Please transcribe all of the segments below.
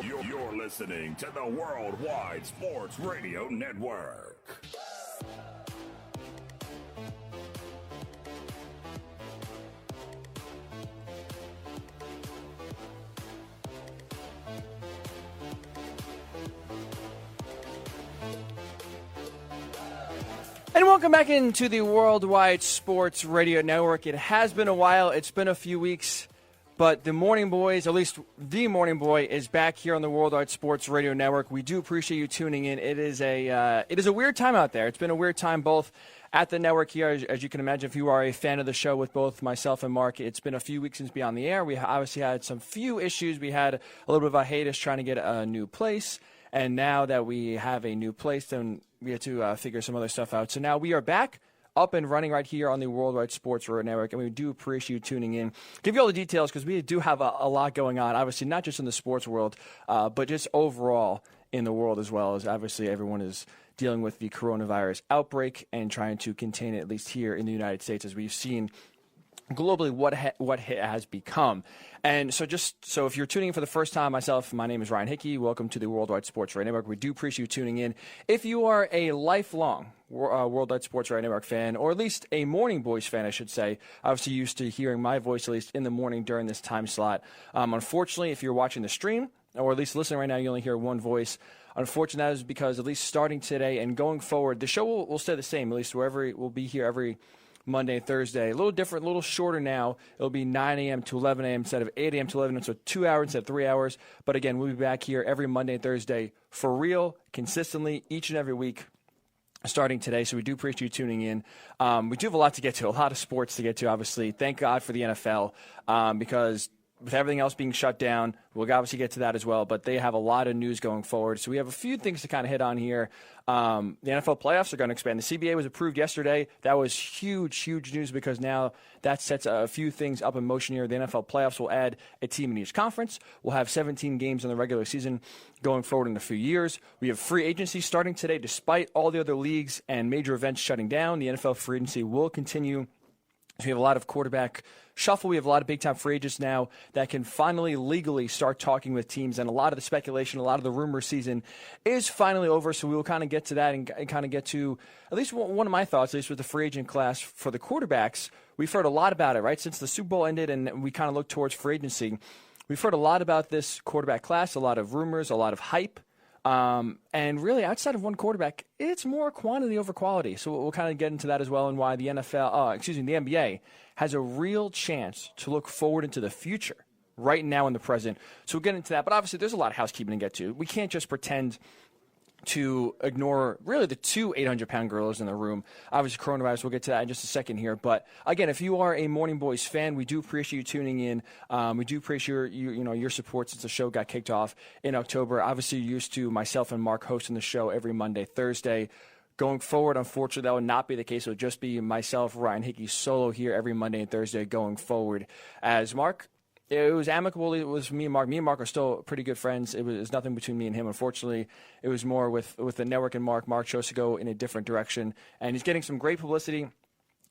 You're listening to the Worldwide Sports Radio Network. And welcome back into the Worldwide Sports Radio Network. It has been a while. It's been a few weeks. But the Morning Boys, at least the Morning Boy, is back here on the Worldwide Sports Radio Network. We do appreciate you tuning in. It is a weird time out there. It's been a weird time both at the network here, as you can imagine, if you are a fan of the show with both myself and Mark. It's been a few weeks since Beyond the Air. We obviously had some few issues. We had a little bit of a hiatus trying to get a new place. And now that we have a new place, then we have to figure some other stuff out. So now we are back, up and running right here on the Worldwide Sports Radio Network, and we do appreciate you tuning in. Give you all the details because we do have a lot going on, obviously not just in the sports world, but just overall in the world as well, as obviously everyone is dealing with the coronavirus outbreak and trying to contain it, at least here in the United States, as we've seen globally what it has become. And so if you're tuning in for the first time, my name is Ryan Hickey. Welcome to the Worldwide Sports Radio Network. We do appreciate you tuning in. If you are a lifelong Worldwide Sports Radio Network fan, or at least a Morning Boys fan, I should say, obviously used to hearing my voice at least in the morning during this time slot. Unfortunately, if you're watching the stream, or at least listening right now, you only hear one voice. Unfortunately, that is because at least starting today and going forward, the show will stay the same, at least wherever we'll be here every Monday and Thursday. A little different, a little shorter now. It'll be 9 a.m. to 11 a.m. instead of 8 a.m. to 11 a.m., so 2 hours instead of 3 hours. But again, we'll be back here every Monday and Thursday for real, consistently, each and every week, starting today. So we do appreciate you tuning in. We do have a lot to get to, a lot of sports to get to, obviously. Thank God for the NFL because with everything else being shut down, we'll obviously get to that as well, but they have a lot of news going forward. So we have a few things to kind of hit on here. The NFL playoffs are going to expand. The CBA was approved yesterday. That was huge news because now that sets a few things up in motion here. The NFL playoffs will add a team in each conference. We'll have 17 games in the regular season going forward in a few years. We have free agency starting today. Despite all the other leagues and major events shutting down, the NFL free agency will continue. So we have a lot of quarterback shuffle. We have a lot of big-time free agents now that can finally legally start talking with teams. And a lot of the speculation, a lot of the rumor season is finally over. So we will kind of get to that and kind of get to at least one of my thoughts, at least with the free agent class for the quarterbacks. We've heard a lot about it, right? Since the Super Bowl ended and we kind of look towards free agency, we've heard a lot about this quarterback class, a lot of rumors, a lot of hype. And really, outside of one quarterback, it's more quantity over quality. So we'll kind of get into that as well and why the the NBA has a real chance to look forward into the future right now in the present. So we'll get into that. But obviously, there's a lot of housekeeping to get to. We can't just pretend to ignore really the two 800-pound gorillas in the room. Obviously, coronavirus, we'll get to that in just a second here. But again, if you are a Morning Boys fan, we do appreciate you tuning in. We do appreciate your support since the show got kicked off in October. Obviously, you're used to myself and Mark hosting the show every Monday, Thursday. Going forward, unfortunately, that would not be the case. It would just be myself, Ryan Hickey, solo here every Monday and Thursday going forward. As Mark, it was amicable. It was me and Mark. Me and Mark are still pretty good friends. It was nothing between me and him. Unfortunately, it was more with the network and Mark. Mark chose to go in a different direction, and he's getting some great publicity.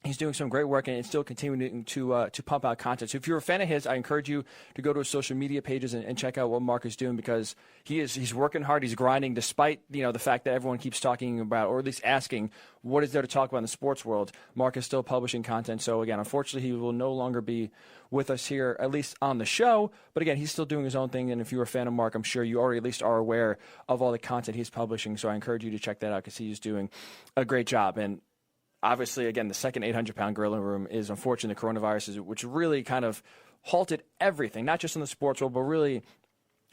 He's doing some great work and still continuing to pump out content. So if you're a fan of his, I encourage you to go to his social media pages and check out what Mark is doing because he's working hard. He's grinding despite the fact that everyone keeps talking about or at least asking what is there to talk about in the sports world. Mark is still publishing content. So again, unfortunately, he will no longer be with us here, at least on the show. But again, he's still doing his own thing. And if you're a fan of Mark, I'm sure you already at least are aware of all the content he's publishing. So I encourage you to check that out because he's doing a great job. And obviously, again, the second 800-pound gorilla in the room is unfortunately the coronavirus, which really kind of halted everything, not just in the sports world, but really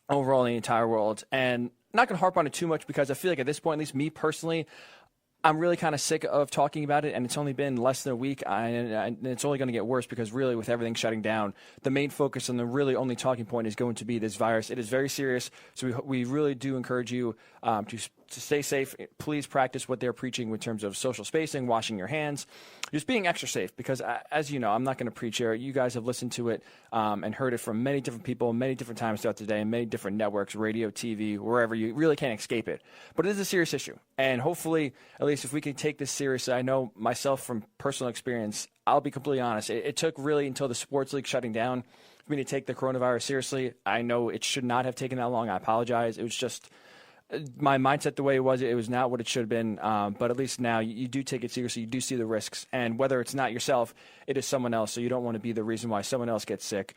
overall in the entire world. And I'm not going to harp on it too much because I feel like at this point, at least me personally, I'm really kind of sick of talking about it, and it's only been less than a week, and it's only going to get worse because really with everything shutting down, the main focus and the really only talking point is going to be this virus. It is very serious, so we really do encourage you to stay safe. Please practice what they're preaching in terms of social spacing, washing your hands, just being extra safe because, as you know, I'm not going to preach here. You guys have listened to it and heard it from many different people, many different times throughout the day, and many different networks, radio, TV, wherever. You really can't escape it. But it is a serious issue, and hopefully, at least if we can take this seriously, I know myself from personal experience, I'll be completely honest, it took really until the sports league shutting down for me to take the coronavirus seriously. I know it should not have taken that long. I apologize. It was just my mindset the way it was not what it should have been. But at least now you do take it seriously. You do see the risks. And whether it's not yourself, it is someone else. So you don't want to be the reason why someone else gets sick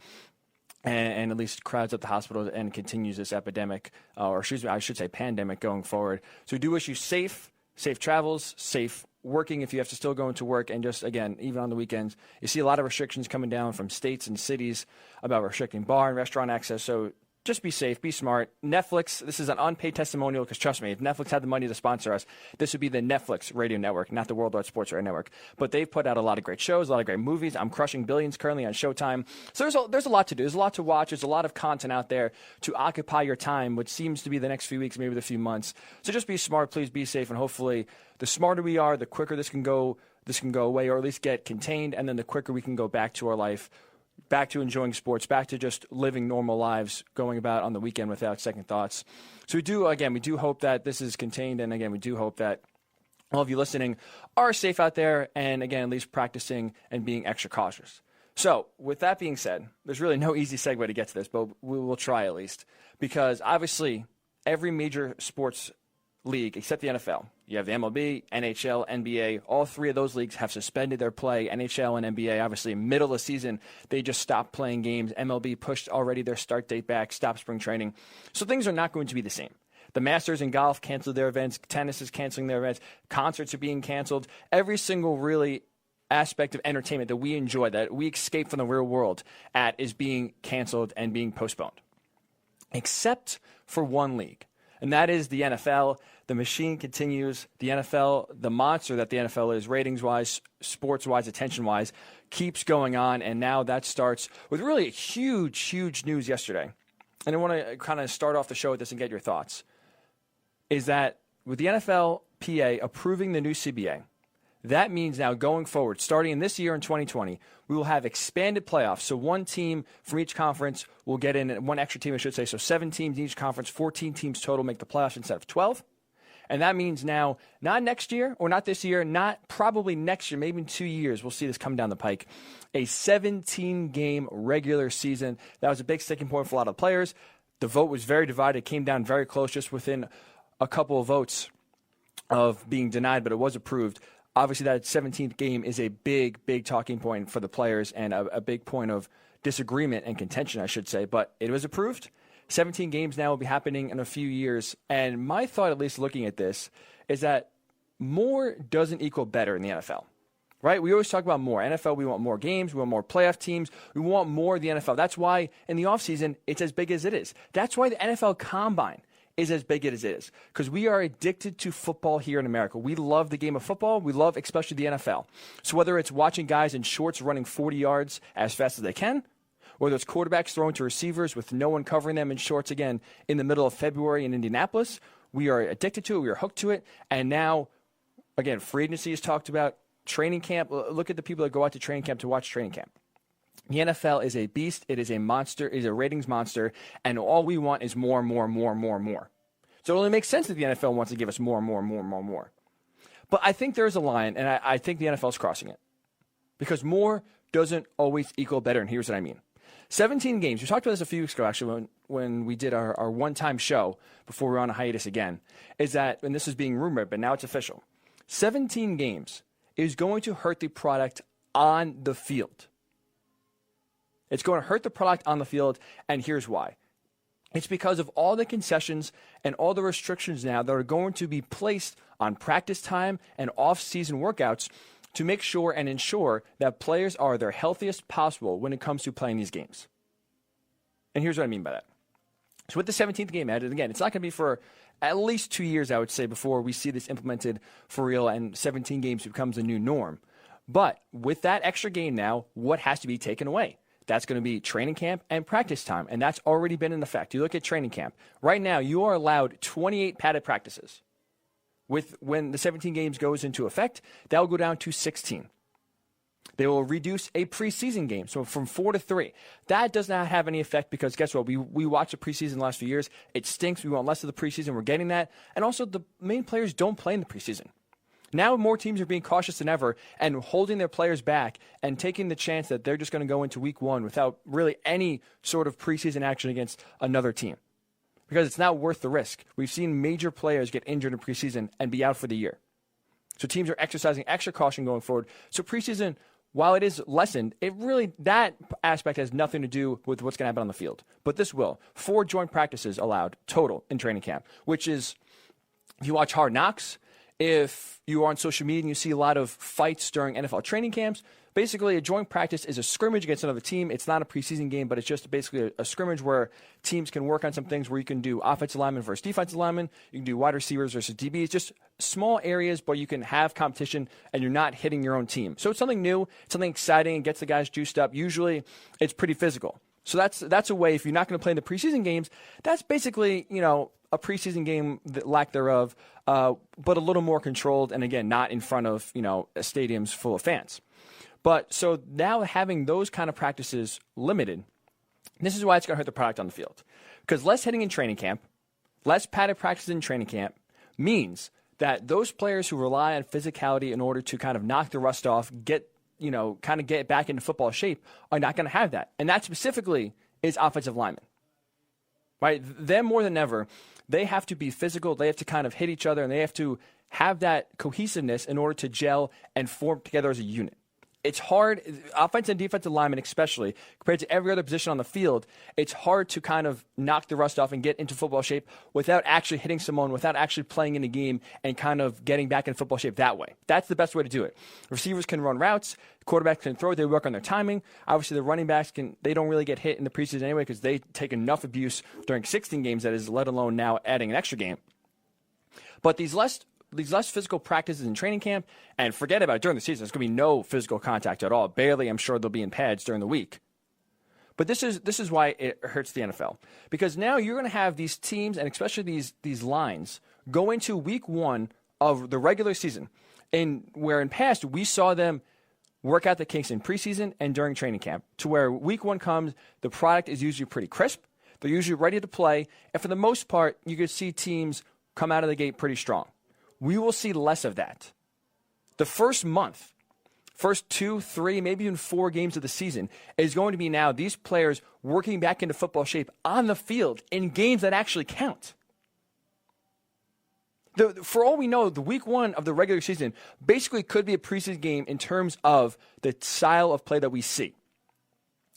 and at least crowds up the hospital and continues this epidemic, or excuse me, I should say pandemic going forward. So we do wish you safe travels, safe working if you have to still go into work. And just, again, even on the weekends, you see a lot of restrictions coming down from states and cities about restricting bar and restaurant access. So just be safe, be smart. Netflix, this is an unpaid testimonial because trust me, if Netflix had the money to sponsor us, this would be the Netflix radio network, not the Worldwide Sports Radio Network. But they've put out a lot of great shows, a lot of great movies. I'm crushing billions currently on Showtime. So there's a lot to do. There's a lot to watch. There's a lot of content out there to occupy your time, which seems to be the next few weeks, maybe the few months. So just be smart, please be safe, and hopefully the smarter we are, the quicker this can go away, or at least get contained, and then the quicker we can go back to our life, back to enjoying sports, back to just living normal lives, going about on the weekend without second thoughts. So we do hope that this is contained, and again, we do hope that all of you listening are safe out there, and again, at least practicing and being extra cautious. So with that being said, there's really no easy segue to get to this, but we will try at least, because obviously every major sports league except the NFL. You have the MLB, NHL, NBA. All three of those leagues have suspended their play. NHL and NBA, obviously, middle of the season, they just stopped playing games. MLB pushed already their start date back, stopped spring training. So things are not going to be the same. The Masters in golf canceled their events. Tennis is canceling their events. Concerts are being canceled. Every single really aspect of entertainment that we enjoy, that we escape from the real world at, is being canceled and being postponed. Except for one league, and that is the NFL. The machine continues. The NFL, the monster that the NFL is, ratings-wise, sports-wise, attention-wise, keeps going on. And now that starts with really huge, huge news yesterday. And I want to kind of start off the show with this and get your thoughts. Is that with the NFLPA approving the new CBA, that means now going forward, starting in this year in 2020, we will have expanded playoffs. So one team from each conference will get in, one extra team, I should say. So 7 teams in each conference, 14 teams total make the playoffs instead of 12. And that means now, not next year or not this year, not probably next year, maybe in 2 years, we'll see this come down the pike. A 17-game regular season. That was a big sticking point for a lot of players. The vote was very divided. It came down very close, just within a couple of votes of being denied, but it was approved. Obviously, that 17th game is a big, big talking point for the players and a big point of disagreement and contention, I should say. But it was approved. 17 games now will be happening in a few years. And my thought, at least looking at this, is that more doesn't equal better in the NFL, right? We always talk about more. NFL, we want more games. We want more playoff teams. We want more of the NFL. That's why in the offseason, it's as big as it is. That's why the NFL Combine is as big as it is, because we are addicted to football here in America. We love the game of football. We love especially the NFL. So whether it's watching guys in shorts running 40 yards as fast as they can, whether it's quarterbacks throwing to receivers with no one covering them in shorts, again, in the middle of February in Indianapolis, we are addicted to it. We are hooked to it. And now, again, free agency is talked about, training camp. Look at the people that go out to training camp to watch training camp. The NFL is a beast. It is a monster. It is a ratings monster. And all we want is more, more, more, more, more. So it only makes sense that the NFL wants to give us more, more, more, more, more. But I think there's a line, and I think the NFL is crossing it. Because more doesn't always equal better, and here's what I mean. 17 games. We talked about this a few weeks ago, actually, when we did our one-time show before we were on a hiatus again, is that, and this is being rumored, but now it's official, 17 games is going to hurt the product on the field. It's going to hurt the product on the field, and here's why. It's because of all the concessions and all the restrictions now that are going to be placed on practice time and off-season workouts to make sure and ensure that players are their healthiest possible when it comes to playing these games. And here's what I mean by that. So with the 17th game added, again, it's not going to be for at least 2 years, I would say, before we see this implemented for real and 17 games becomes a new norm. But with that extra game now, what has to be taken away? That's going to be training camp and practice time, and that's already been in effect. You look at training camp. Right now, you are allowed 28 padded practices. When the 17 games goes into effect, that will go down to 16. They will reduce a preseason game, so from 4 to 3. That does not have any effect because guess what? We watched the preseason the last few years. It stinks. We want less of the preseason. We're getting that. And also, the main players don't play in the preseason. Now more teams are being cautious than ever and holding their players back and taking the chance that they're just going to go into week 1 without really any sort of preseason action against another team. Because it's not worth the risk. We've seen major players get injured in preseason and be out for the year. So teams are exercising extra caution going forward. So preseason, while it is lessened, that aspect has nothing to do with what's going to happen on the field. But this will. 4 joint practices allowed total in training camp, which is, if you watch Hard Knocks, if you are on social media and you see a lot of fights during NFL training camps, basically a joint practice is a scrimmage against another team. It's not a preseason game, but it's just basically a scrimmage where teams can work on some things where you can do offensive linemen versus defensive linemen. You can do wide receivers versus DBs, just small areas where you can have competition and you're not hitting your own team. So it's something new, something exciting, and gets the guys juiced up. Usually it's pretty physical. So that's a way, if you're not going to play in the preseason games, that's basically, a preseason game, lack thereof, but a little more controlled, and again, not in front of, stadiums full of fans. But so now having those kind of practices limited, this is why it's going to hurt the product on the field. Because less hitting in training camp, less padded practice in training camp means that those players who rely on physicality in order to kind of knock the rust off, get back into football shape, are not going to have that. And that specifically is offensive linemen. Right? Them more than ever, they have to be physical. They have to kind of hit each other, and they have to have that cohesiveness in order to gel and form together as a unit. It's hard, offensive and defensive linemen especially, compared to every other position on the field, it's hard to kind of knock the rust off and get into football shape without actually hitting someone, without actually playing in a game and kind of getting back in football shape that way. That's the best way to do it. Receivers can run routes, quarterbacks can throw, they work on their timing. Obviously, the running backs they don't really get hit in the preseason anyway because they take enough abuse during 16 games, that is, let alone now adding an extra game. But these less physical practices in training camp, and forget about it during the season. There's going to be no physical contact at all. Barely, I'm sure they'll be in pads during the week. But this is why it hurts the NFL. Because now you're going to have these teams, and especially these lines, go into week 1 of the regular season, where in past we saw them work out the kinks in preseason and during training camp, to where week 1 comes, the product is usually pretty crisp. They're usually ready to play. And for the most part, you could see teams come out of the gate pretty strong. We will see less of that. The first month, first 2, 3, maybe even 4 games of the season is going to be now these players working back into football shape on the field in games that actually count. For all we know, the week 1 of the regular season basically could be a preseason game in terms of the style of play that we see.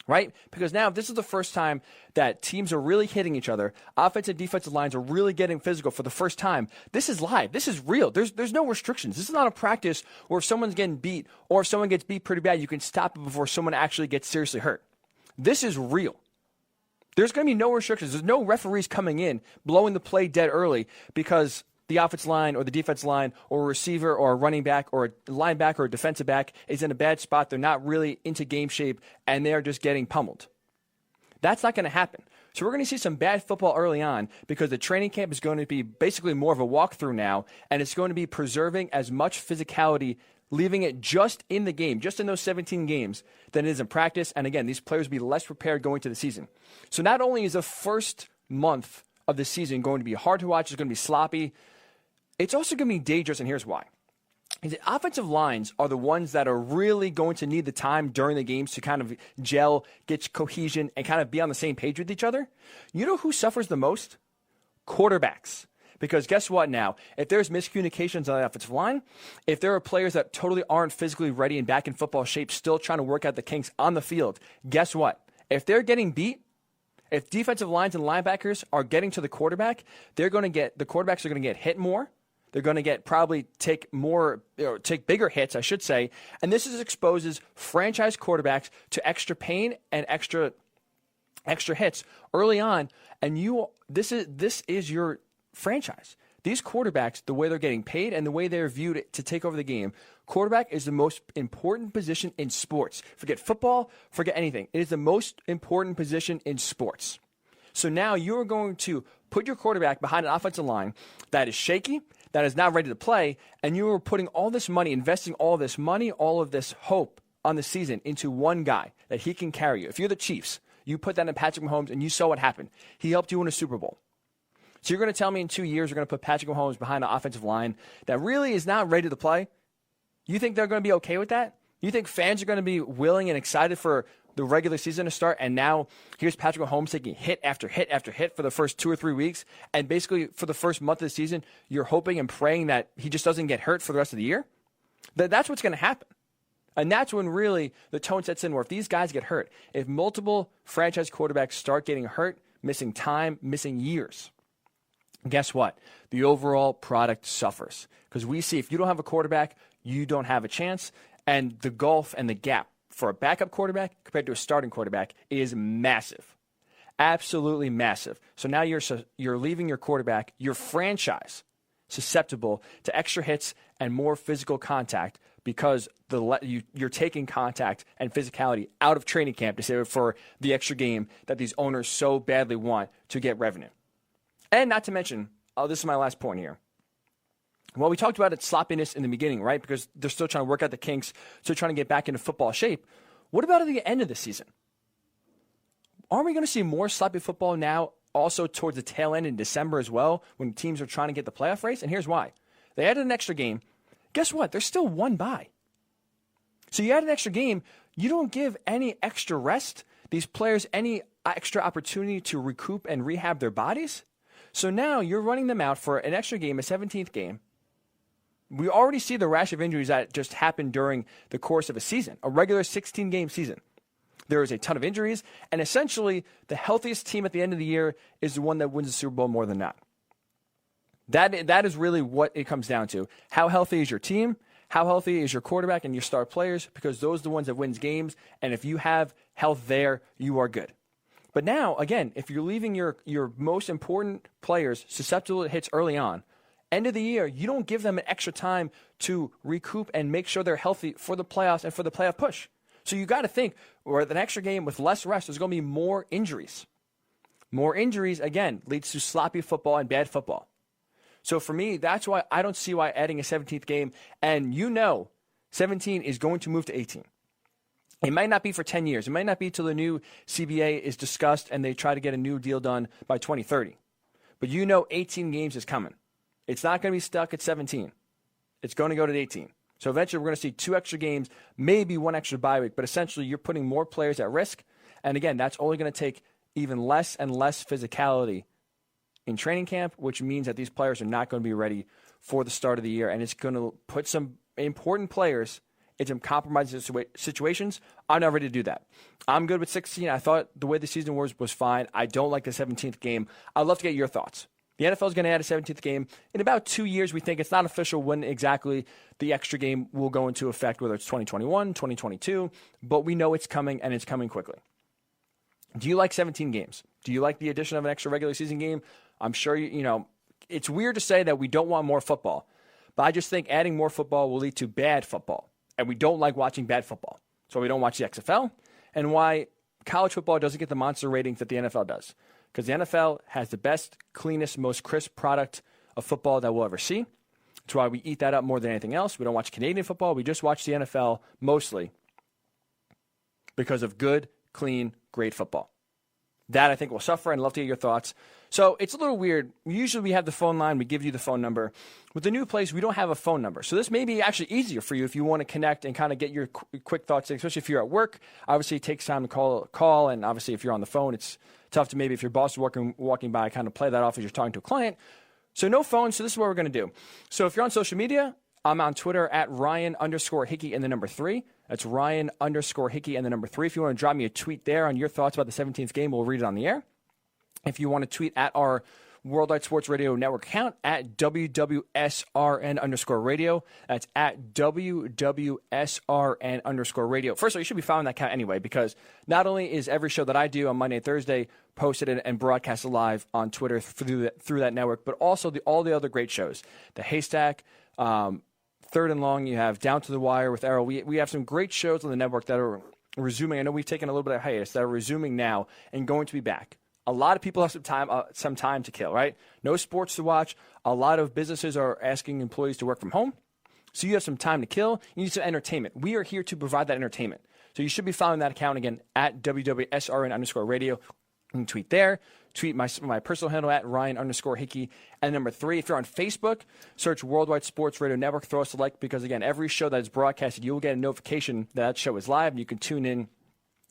Right? Because now this is the first time that teams are really hitting each other. Offensive and defensive lines are really getting physical for the first time. This is live. This is real. There's no restrictions. This is not a practice where if someone's getting beat or if someone gets beat pretty bad, you can stop it before someone actually gets seriously hurt. This is real. There's going to be no restrictions. There's no referees coming in, blowing the play dead early because the offensive line or the defensive line or a receiver or a running back or a linebacker or a defensive back is in a bad spot. They're not really into game shape, and they're just getting pummeled. That's not going to happen. So we're going to see some bad football early on because the training camp is going to be basically more of a walkthrough now, and it's going to be preserving as much physicality, leaving it just in the game, just in those 17 games, than it is in practice. And again, these players will be less prepared going to the season. So not only is the first month of the season going to be hard to watch, it's going to be sloppy, it's also going to be dangerous, and here's why. The offensive lines are the ones that are really going to need the time during the games to kind of gel, get cohesion, and kind of be on the same page with each other. You know who suffers the most? Quarterbacks. Because guess what now? If there's miscommunications on the offensive line, if there are players that totally aren't physically ready and back in football shape, still trying to work out the kinks on the field, guess what? If they're getting beat, if defensive lines and linebackers are getting to the quarterback, the quarterbacks are going to get hit more. They're going to take bigger hits, I should say. And this exposes franchise quarterbacks to extra pain and extra hits early on. And this is your franchise. These quarterbacks, the way they're getting paid and the way they're viewed to take over the game, quarterback is the most important position in sports. Forget football, forget anything. It is the most important position in sports. So now you're going to put your quarterback behind an offensive line that is shaky, that is not ready to play, and you are putting all this money, investing all this money, all of this hope on the season into one guy that he can carry you. If you're the Chiefs, you put that in Patrick Mahomes, and you saw what happened. He helped you win a Super Bowl. So you're going to tell me in 2 years you're going to put Patrick Mahomes behind an offensive line that really is not ready to play? You think they're going to be okay with that? You think fans are going to be willing and excited for the regular season to start, and now here's Patrick Mahomes taking hit after hit after hit for the first 2 or 3 weeks, and basically for the first month of the season, you're hoping and praying that he just doesn't get hurt for the rest of the year? That's what's going to happen. And that's when really the tone sets in, where if these guys get hurt, if multiple franchise quarterbacks start getting hurt, missing time, missing years, guess what? The overall product suffers. Because we see if you don't have a quarterback, you don't have a chance. And the gulf and the gap for a backup quarterback compared to a starting quarterback is massive. Absolutely massive. So now you're leaving your quarterback, your franchise, susceptible to extra hits and more physical contact because you're taking contact and physicality out of training camp to save it for the extra game that these owners so badly want to get revenue. And not to mention, this is my last point here. Well, we talked about its sloppiness in the beginning, right? Because they're still trying to work out the kinks, still trying to get back into football shape. What about at the end of the season? Aren't we going to see more sloppy football now, also towards the tail end in December as well, when teams are trying to get the playoff race? And here's why. They added an extra game. Guess what? There's still one bye. So you add an extra game, you don't give any extra rest, these players any extra opportunity to recoup and rehab their bodies. So now you're running them out for an extra game, a 17th game. We already see the rash of injuries that just happened during the course of a season, a regular 16-game season. There is a ton of injuries, and essentially the healthiest team at the end of the year is the one that wins the Super Bowl more than not. That is really what it comes down to. How healthy is your team? How healthy is your quarterback and your star players? Because those are the ones that wins games, and if you have health there, you are good. But now, again, if you're leaving your most important players susceptible to hits early on, end of the year, you don't give them an extra time to recoup and make sure they're healthy for the playoffs and for the playoff push. So you got to think, with an extra game with less rest, there's going to be more injuries. More injuries, again, leads to sloppy football and bad football. So for me, that's why I don't see why adding a 17th game, and 17 is going to move to 18. It might not be for 10 years. It might not be till the new CBA is discussed and they try to get a new deal done by 2030. But 18 games is coming. It's not going to be stuck at 17. It's going to go to 18. So eventually we're going to see 2 extra games, maybe 1 extra bye week, but essentially you're putting more players at risk. And again, that's only going to take even less and less physicality in training camp, which means that these players are not going to be ready for the start of the year. And it's going to put some important players in some compromising situations. I'm not ready to do that. I'm good with 16. I thought the way the season was fine. I don't like the 17th game. I'd love to get your thoughts. The NFL is going to add a 17th game. In about 2 years, we think it's not official when exactly the extra game will go into effect, whether it's 2021, 2022, but we know it's coming, and it's coming quickly. Do you like 17 games? Do you like the addition of an extra regular season game? I'm sure it's weird to say that we don't want more football, but I just think adding more football will lead to bad football, and we don't like watching bad football. So we don't watch the XFL, and why college football doesn't get the monster ratings that the NFL does. Because the NFL has the best, cleanest, most crisp product of football that we'll ever see. That's why we eat that up more than anything else. We don't watch Canadian football. We just watch the NFL mostly because of good, clean, great football. That I think will suffer, and I'd love to hear your thoughts. So it's a little weird. Usually we have the phone line. We give you the phone number. With the new place, we don't have a phone number. So this may be actually easier for you if you want to connect and kind of get your quick thoughts, especially if you're at work. Obviously, it takes time to call, and obviously if you're on the phone, it's tough to maybe if your boss is walking by, kind of play that off as you're talking to a client. So no phone, so this is what we're going to do. So if you're on social media, I'm on Twitter at Ryan_Hickey and the number 3. That's Ryan_Hickey and the number 3. If you want to drop me a tweet there on your thoughts about the 17th game, we'll read it on the air. If you want to tweet at our Worldwide Sports Radio Network account at WWSRN_radio. That's at WWSRN_radio. First of all, you should be following that account anyway, because not only is every show that I do on Monday and Thursday posted and broadcasted live on Twitter through that network, but also all the other great shows. The Haystack, Third and Long, you have Down to the Wire with Errol. We have some great shows on the network that are resuming. I know we've taken a little bit of hiatus, that are resuming now and going to be back. A lot of people have some time to kill, right? No sports to watch. A lot of businesses are asking employees to work from home. So you have some time to kill. You need some entertainment. We are here to provide that entertainment. So you should be following that account again at WWSRN_radio. That's at WWSRN_radio. You can tweet there. Tweet my personal handle at Ryan_Hickey. And number 3, if you're on Facebook, search Worldwide Sports Radio Network. Throw us a like because, again, every show that is broadcasted, you will get a notification that show is live. And you can tune in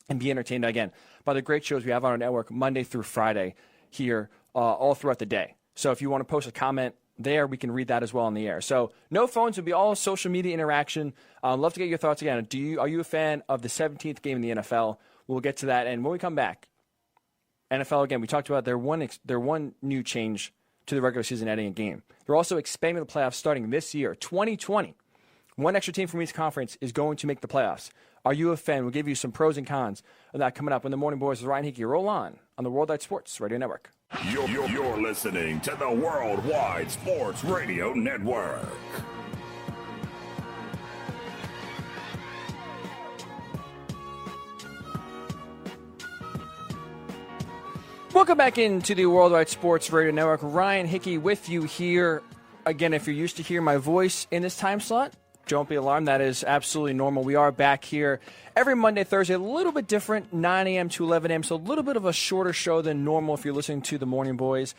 and be entertained, again, by the great shows we have on our network Monday through Friday here all throughout the day. So if you want to post a comment there, we can read that as well on the air. So no phones, will be all social media interaction. Love to get your thoughts again. Are you a fan of the 17th game in the NFL? We'll get to that. And when we come back, NFL, again, we talked about their one new change to the regular season adding a game. They're also expanding the playoffs starting this year, 2020. One extra team from each conference is going to make the playoffs. Are you a fan? We'll give you some pros and cons of that coming up when the Morning Boys with Ryan Hickey roll on the Worldwide Sports Radio Network. You're listening to the Worldwide Sports Radio Network. Welcome back into the Worldwide Sports Radio Network. Ryan Hickey with you here. Again, if you're used to hearing my voice in this time slot, don't be alarmed. That is absolutely normal. We are back here every Monday, Thursday, a little bit different, 9 a.m. to 11 a.m., so a little bit of a shorter show than normal if you're listening to the Morning Boys.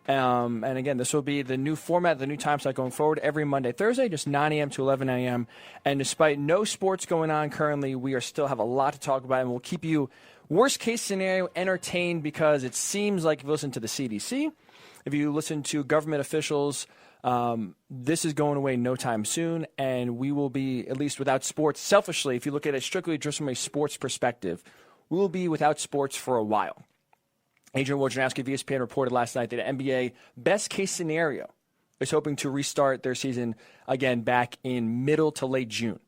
And again, this will be the new format, the new time slot going forward every Monday, Thursday, just 9 a.m. to 11 a.m. And despite no sports going on currently, we still have a lot to talk about, and we'll keep you, worst case scenario, entertained, because it seems like if you listen to the CDC, if you listen to government officials, this is going away no time soon, and we will be, at least without sports, selfishly, if you look at it strictly just from a sports perspective, we will be without sports for a while. Adrian Wojnarowski of ESPN reported last night that NBA, best case scenario, is hoping to restart their season again back in middle to late June.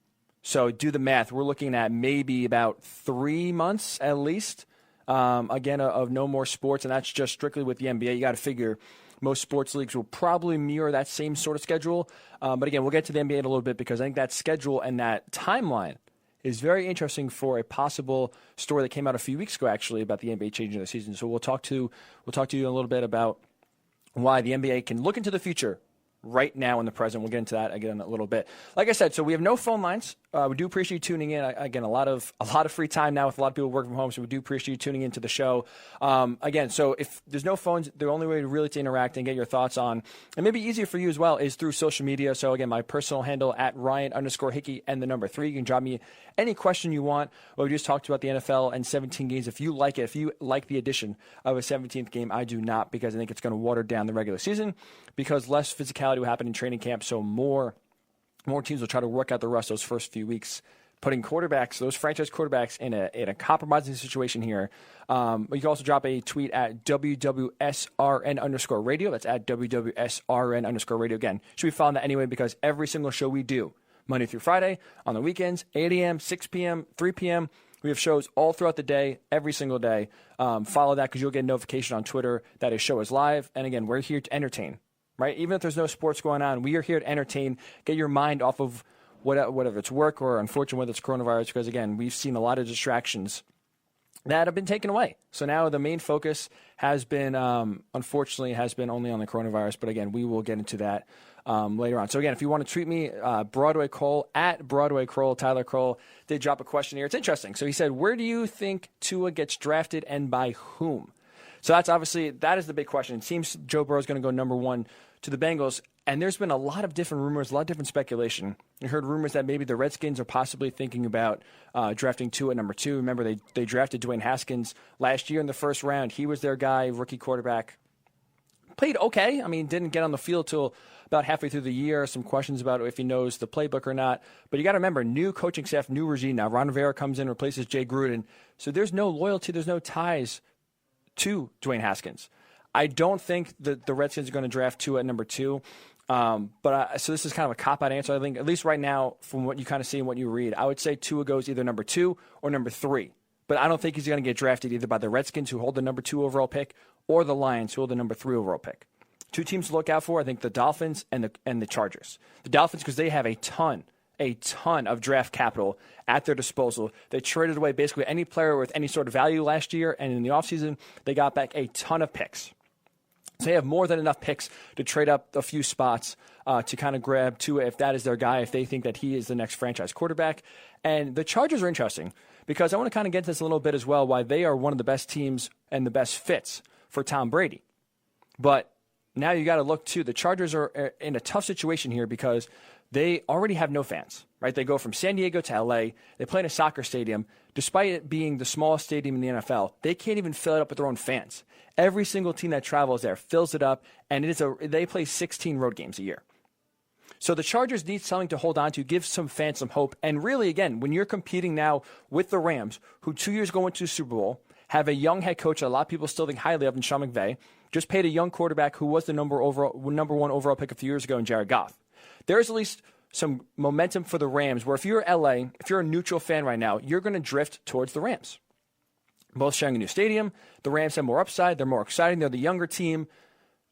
So do the math. We're looking at maybe about 3 months at least, again, of no more sports, and that's just strictly with the NBA. You got to figure most sports leagues will probably mirror that same sort of schedule. But again, we'll get to the NBA in a little bit because I think that schedule and that timeline is very interesting for a possible story that came out a few weeks ago, actually, about the NBA changing the season. So we'll talk to you a little bit about why the NBA can look into the future right now in the present. We'll get into that again in a little bit. Like I said, so we have no phone lines. We do appreciate you tuning in. Again, a lot of free time now with a lot of people working from home, so we do appreciate you tuning into the show. Again, so if there's no phones, the only way to really interact and get your thoughts on, and maybe easier for you as well, is through social media. So again, my personal handle at Ryan_Hickey and the number 3. You can drop me any question you want. We just talked about the NFL and 17 games. If you like it, if you like the addition of a 17th game, I do not, because I think it's going to water down the regular season, because less physicality will happen in training camp, so more teams will try to work out the rest of those first few weeks, putting quarterbacks, those franchise quarterbacks, in a compromising situation here. You can also drop a tweet at WWSRN_radio. That's at WWSRN_radio. Again, should be following that anyway, because every single show we do, Monday through Friday, on the weekends, 8 a.m., 6 p.m., 3 p.m., we have shows all throughout the day, every single day. Follow that, because you'll get a notification on Twitter that a show is live. And again, we're here to entertain. Right? Even if there's no sports going on, we are here to entertain, get your mind off of whatever it's work or, unfortunately, whether it's coronavirus, because, again, we've seen a lot of distractions that have been taken away. So now the main focus has been, unfortunately, only on the coronavirus. But, again, we will get into that later on. So, again, if you want to tweet me, Broadway Kroll, at Broadway Kroll, Tyler Kroll did drop a question here. It's interesting. So he said, where do you think Tua gets drafted and by whom? So that is the big question. It seems Joe Burrow is going to go number 1 to the Bengals, and there's been a lot of different rumors, a lot of different speculation. You heard rumors that maybe the Redskins are possibly thinking about drafting Tua at number 2. Remember, they drafted Dwayne Haskins last year in the first round. He was their guy, rookie quarterback. Played okay. I mean, didn't get on the field till about halfway through the year. Some questions about if he knows the playbook or not. But you got to remember, new coaching staff, new regime. Now, Ron Rivera comes in, replaces Jay Gruden. So there's no loyalty, there's no ties to Dwayne Haskins. I don't think that the Redskins are going to draft Tua at number 2. So this is kind of a cop-out answer. I think, at least right now, from what you kind of see and what you read, I would say Tua goes either number 2 or number 3. But I don't think he's going to get drafted either by the Redskins, who hold the number 2 overall pick, or the Lions, who hold the number 3 overall pick. 2 teams to look out for, I think, the Dolphins and the Chargers. The Dolphins, because they have a ton of draft capital at their disposal. They traded away basically any player with any sort of value last year, and in the offseason, they got back a ton of picks. So they have more than enough picks to trade up a few spots to kind of grab Tua if that is their guy, if they think that he is the next franchise quarterback. And the Chargers are interesting because I want to kind of get this a little bit as well, why they are one of the best teams and the best fits for Tom Brady. But now you got to look, too. The Chargers are in a tough situation here because they already have no fans, right? They go from San Diego to L.A. They play in a soccer stadium. Despite it being the smallest stadium in the NFL, they can't even fill it up with their own fans. Every single team that travels there fills it up, and they play 16 road games a year. So the Chargers need something to hold on to, give some fans some hope. And really, again, when you're competing now with the Rams, who 2 years ago went to the Super Bowl, have a young head coach that a lot of people still think highly of in Sean McVay, just paid a young quarterback who was the number one overall pick a few years ago in Jared Goff. There's at least some momentum for the Rams where if you're LA, if you're a neutral fan right now, you're going to drift towards the Rams. Both sharing a new stadium. The Rams have more upside. They're more exciting. They're the younger team.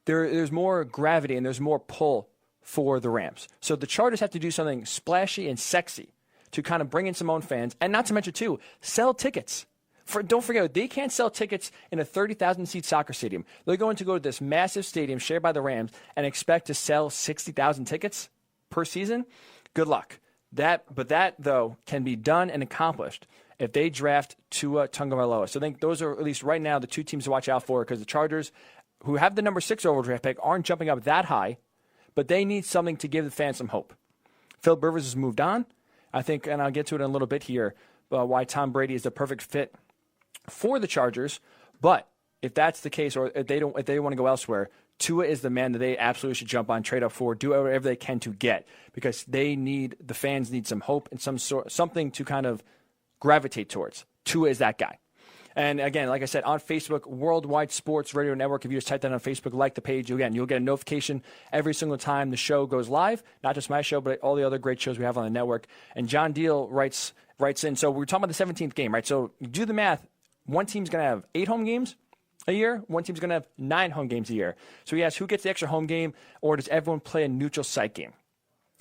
There's more gravity and there's more pull for the Rams. So the Chargers have to do something splashy and sexy to kind of bring in some own fans. And not to mention, too, sell tickets. Don't forget, they can't sell tickets in a 30,000-seat soccer stadium. They're going to go to this massive stadium shared by the Rams and expect to sell 60,000 tickets per season. Good luck. But that, though, can be done and accomplished if they draft Tua Tagovailoa. So I think those are, at least right now, the two teams to watch out for, because the Chargers, who have the number 6 overall draft pick, aren't jumping up that high, but they need something to give the fans some hope. Philip Rivers has moved on, I think, and I'll get to it in a little bit here, why Tom Brady is the perfect fit for the Chargers. But if that's the case, or if they want to go elsewhere, Tua is the man that they absolutely should jump on, trade up for, do whatever they can to get, because the fans need some hope and something to kind of gravitate towards. Tua is that guy. And again, like I said, on Facebook, Worldwide Sports Radio Network, if you just type that on Facebook, like the page, you'll get a notification every single time the show goes live. Not just my show, but all the other great shows we have on the network. And John Deal writes in, so we're talking about the 17th game, right? So you do the math. One team's going to have 8 home games a year. One team's going to have 9 home games a year. So he asks, who gets the extra home game, or does everyone play a neutral site game?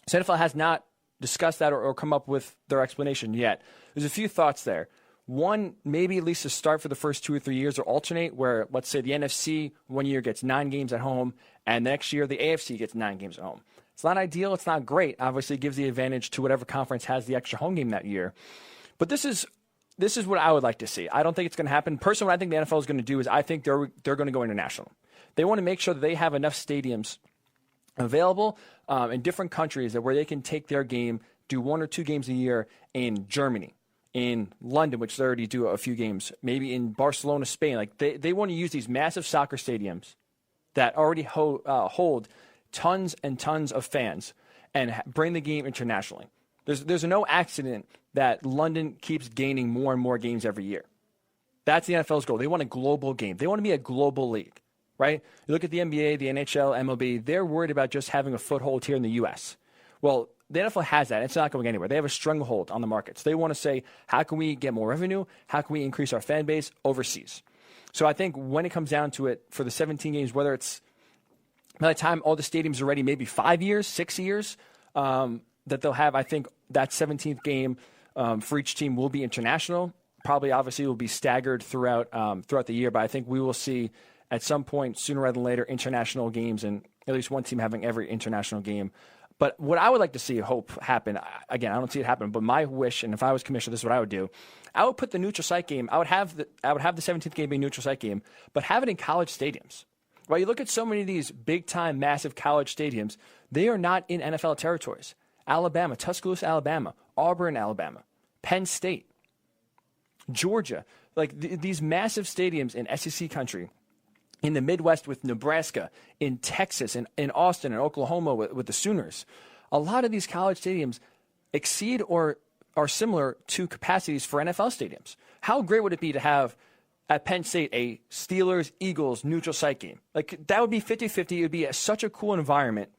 So NFL has not discussed that or come up with their explanation yet. There's a few thoughts there. One, maybe at least to start for the first 2 or 3 years, or alternate, where let's say the NFC one year gets 9 games at home, and the next year the AFC gets 9 games at home. It's not ideal. It's not great. Obviously, it gives the advantage to whatever conference has the extra home game that year. But this is what I would like to see. I don't think it's going to happen. Personally, what I think the NFL is going to do is I think they're going to go international. They want to make sure that they have enough stadiums available in different countries where they can take their game, do 1 or 2 games a year in Germany, in London, which they already do a few games, maybe in Barcelona, Spain. Like they want to use these massive soccer stadiums that already hold tons and tons of fans and bring the game internationally. There's no accident that London keeps gaining more and more games every year. That's the NFL's goal. They want a global game. They want to be a global league, right? You look at the NBA, the NHL, MLB, they're worried about just having a foothold here in the U.S. Well, the NFL has that. It's not going anywhere. They have a stranglehold on the markets. They want to say, how can we get more revenue? How can we increase our fan base overseas? So I think when it comes down to it, for the 17 games, whether it's by the time all the stadiums are ready, maybe 5 years, 6 years, that they'll have, I think that 17th game for each team will be international. Probably, obviously, will be staggered throughout the year, but I think we will see at some point, sooner rather than later, international games, and at least one team having every international game. But what I would like to see, hope happen, again, I don't see it happen, but my wish, and if I was commissioner, this is what I would do. I would put the neutral site game, I would have the 17th game be a neutral site game, but have it in college stadiums. Right? You look at so many of these big-time, massive college stadiums, they are not in NFL territories. Alabama, Tuscaloosa, Alabama, Auburn, Alabama, Penn State, Georgia. Like these massive stadiums in SEC country, in the Midwest with Nebraska, in Texas, in Austin, and Oklahoma with the Sooners. A lot of these college stadiums exceed or are similar to capacities for NFL stadiums. How great would it be to have at Penn State a Steelers-Eagles neutral site game? Like that would be 50-50. It would be such a cool environment.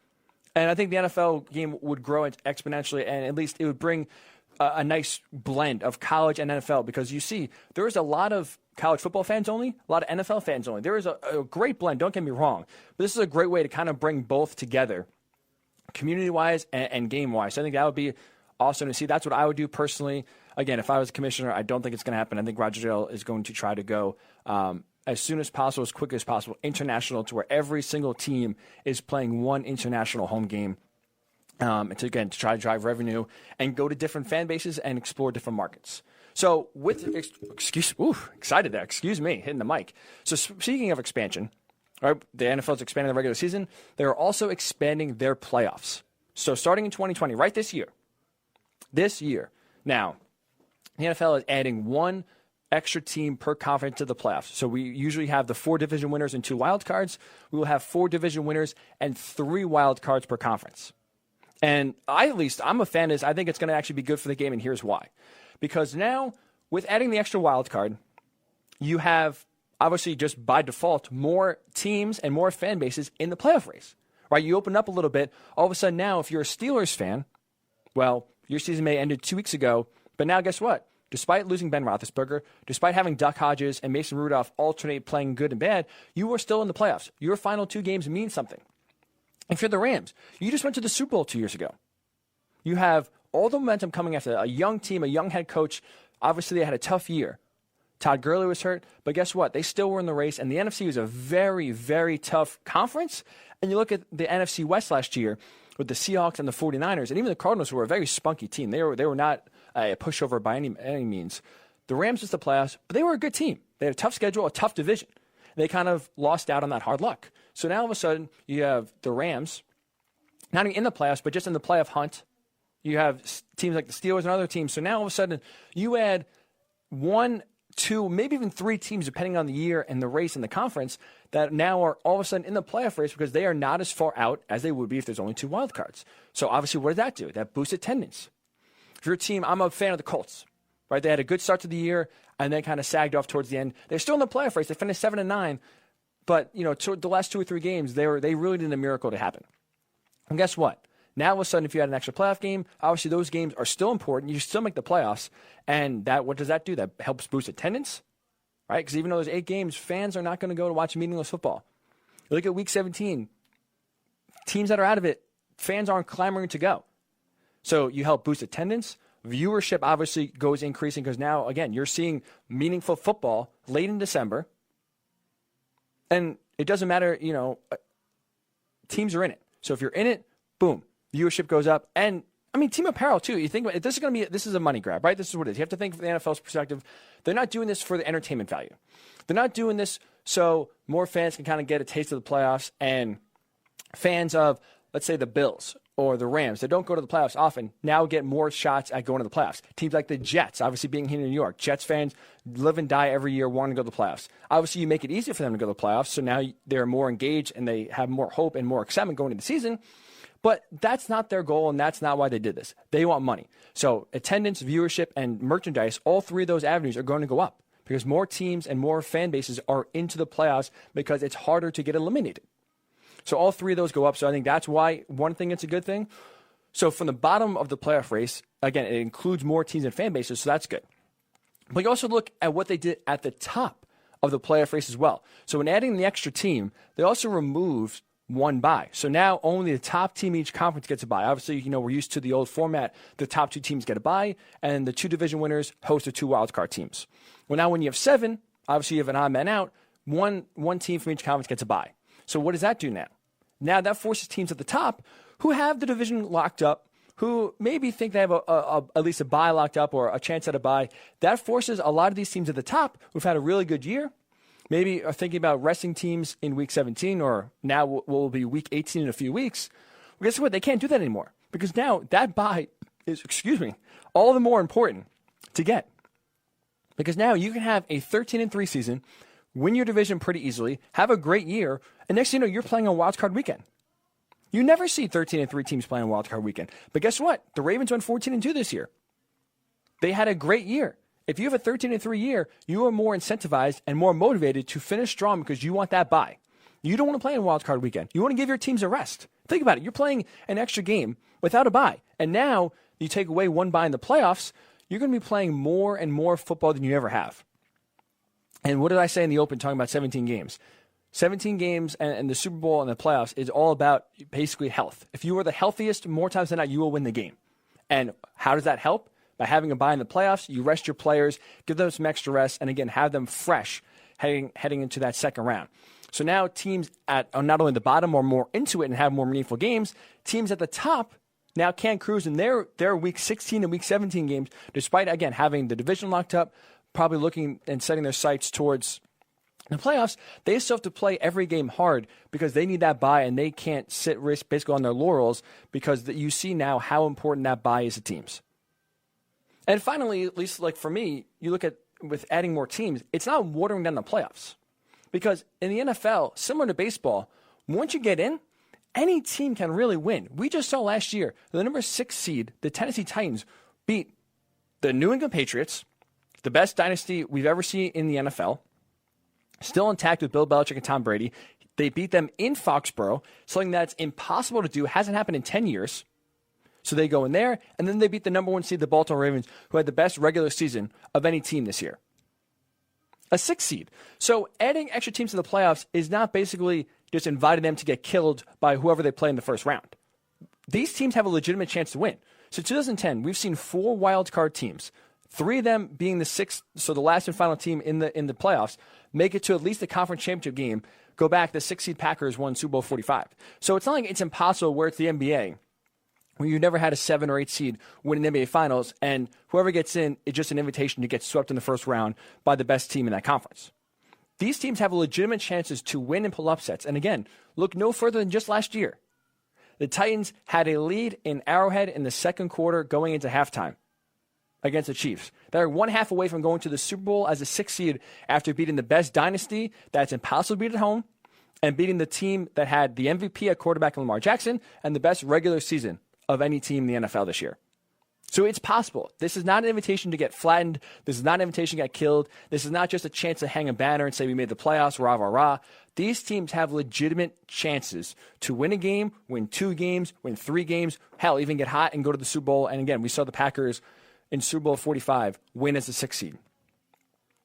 And I think the NFL game would grow exponentially, and at least it would bring a nice blend of college and NFL, because you see there is a lot of college football fans only, a lot of NFL fans only. There is a great blend, don't get me wrong, but this is a great way to kind of bring both together community-wise and game-wise. So I think that would be awesome to see. That's what I would do personally. Again, if I was commissioner, I don't think it's going to happen. I think Roger Goodell is going to try to go as soon as possible, as quick as possible, international, to where every single team is playing one international home game. And to try to drive revenue and go to different fan bases and explore different markets. So excited there. Excuse me, hitting the mic. So speaking of expansion, right, the NFL is expanding the regular season. They're also expanding their playoffs. So starting in 2020, right this year. Now, the NFL is adding one extra team per conference to the playoffs. So we usually have the 4 division winners and 2 wild cards. We will have 4 division winners and 3 wild cards per conference. And I'm a fan of this. I think it's going to actually be good for the game, and here's why. Because now, with adding the extra wild card, you have, obviously, just by default, more teams and more fan bases in the playoff race. Right? You open up a little bit. All of a sudden now, if you're a Steelers fan, well, your season may have ended 2 weeks ago, but now guess what? Despite losing Ben Roethlisberger, despite having Duck Hodges and Mason Rudolph alternate playing good and bad, you are still in the playoffs. Your final 2 games mean something. If you're the Rams, you just went to the Super Bowl 2 years ago. You have all the momentum coming after a young team, a young head coach. Obviously, they had a tough year. Todd Gurley was hurt, but guess what? They still were in the race, and the NFC was a very, very tough conference. And you look at the NFC West last year with the Seahawks and the 49ers, and even the Cardinals, who were a very spunky team. They were not a pushover by any means. The Rams missed the playoffs, but they were a good team. They had a tough schedule, a tough division. They kind of lost out on that hard luck. So now all of a sudden, you have the Rams, not even in the playoffs, but just in the playoff hunt. You have teams like the Steelers and other teams. So now all of a sudden, you add 1, 2, maybe even 3 teams, depending on the year and the race and the conference, that now are all of a sudden in the playoff race because they are not as far out as they would be if there's only 2 wild cards. So obviously, what does that do? That boosts attendance. If your team, I'm a fan of the Colts, right? They had a good start to the year and then kind of sagged off towards the end. They're still in the playoff race. They finished 7-9, but the last 2 or 3 games, they really did a miracle to happen. And guess what? Now, all of a sudden, if you had an extra playoff game, obviously those games are still important. You still make the playoffs. And what does that do? That helps boost attendance, right? Because even though there's 8 games, fans are not going to go to watch meaningless football. You look at Week 17, teams that are out of it, fans aren't clamoring to go. So you help boost attendance. Viewership obviously goes increasing because now, again, you're seeing meaningful football late in December. And it doesn't matter, teams are in it. So if you're in it, boom. Viewership goes up, and team apparel too. You think about it, this is a money grab, right? This is what it is. You have to think from the NFL's perspective. They're not doing this for the entertainment value. They're not doing this so more fans can kind of get a taste of the playoffs, and fans of, let's say, the Bills or the Rams that don't go to the playoffs often now get more shots at going to the playoffs. Teams like the Jets, obviously being here in New York, Jets fans live and die every year wanting to go to the playoffs. Obviously, you make it easier for them to go to the playoffs, so now they're more engaged and they have more hope and more excitement going into the season. But that's not their goal, and that's not why they did this. They want money. So attendance, viewership, and merchandise, all 3 of those avenues are going to go up because more teams and more fan bases are into the playoffs because it's harder to get eliminated. So all 3 of those go up. So I think that's why, one thing, it's a good thing. So from the bottom of the playoff race, again, it includes more teams and fan bases, so that's good. But you also look at what they did at the top of the playoff race as well. So in adding the extra team, they also removed 1 bye. So now only the top team in each conference gets a bye. Obviously, we're used to the old format. The top 2 teams get a bye, and the 2 division winners host the 2 wildcard teams. Well, now when you have 7, obviously you have an odd man out. One team from each conference gets a bye. So what does that do now? Now that forces teams at the top who have the division locked up, who maybe think they have at least a bye locked up or a chance at a bye. That forces a lot of these teams at the top who've had a really good year, maybe are thinking about resting teams in Week 17 or now will be Week 18 in a few weeks. Well, guess what? They can't do that anymore because now that bye is, all the more important to get. Because now you can have a 13-3 season, win your division pretty easily, have a great year, and next thing you know, you're playing on Wild Card Weekend. You never see 13-3 teams playing on Wild Card Weekend. But guess what? The Ravens went 14-2 this year. They had a great year. If you have a 13-3 year, you are more incentivized and more motivated to finish strong because you want that bye. You don't want to play on Wild Card Weekend. You want to give your teams a rest. Think about it. You're playing an extra game without a bye. And now you take away 1 bye in the playoffs, you're going to be playing more and more football than you ever have. And what did I say in the open talking about 17 games? 17 games and the Super Bowl and the playoffs is all about basically health. If you are the healthiest, more times than not, you will win the game. And how does that help? By having a bye in the playoffs, you rest your players, give them some extra rest, and again, have them fresh heading into that second round. So now teams at not only the bottom are more into it and have more meaningful games, teams at the top now can't cruise in their Week 16 and Week 17 games, despite, again, having the division locked up, probably looking and setting their sights towards the playoffs. They still have to play every game hard because they need that bye, and they can't sit risk basically on their laurels because you see now how important that bye is to teams. And finally, at least like for me, you look at with adding more teams, it's not watering down the playoffs. Because in the NFL, similar to baseball, once you get in, any team can really win. We just saw last year, the number 6 seed, the Tennessee Titans, beat the New England Patriots, the best dynasty we've ever seen in the NFL, still intact with Bill Belichick and Tom Brady. They beat them in Foxborough, something that's impossible to do, hasn't happened in 10 years. So they go in there, and then they beat the number 1 seed, the Baltimore Ravens, who had the best regular season of any team this year. A 6 seed. So adding extra teams to the playoffs is not basically just inviting them to get killed by whoever they play in the first round. These teams have a legitimate chance to win. So 2010, we've seen 4 wild card teams, 3 of them being the 6th, so the last and final team in the playoffs, make it to at least the conference championship game. Go back, the 6 seed Packers won Super Bowl 45. So it's not like it's impossible where it's the NBA, where you never had a 7 or 8 seed win an NBA Finals, and whoever gets in is just an invitation to get swept in the first round by the best team in that conference. These teams have legitimate chances to win and pull upsets. And again, look no further than just last year. The Titans had a lead in Arrowhead in the second quarter going into halftime against the Chiefs. They're 1/2 away from going to the Super Bowl as a 6 seed after beating the best dynasty that's impossible to beat at home and beating the team that had the MVP at quarterback Lamar Jackson and the best regular season of any team in the NFL this year. So it's possible. This is not an invitation to get flattened. This is not an invitation to get killed. This is not just a chance to hang a banner and say we made the playoffs, rah, rah, rah. These teams have legitimate chances to win a game, win 2 games, win 3 games, hell, even get hot and go to the Super Bowl. And again, we saw the Packers in Super Bowl 45 win as a 6 seed.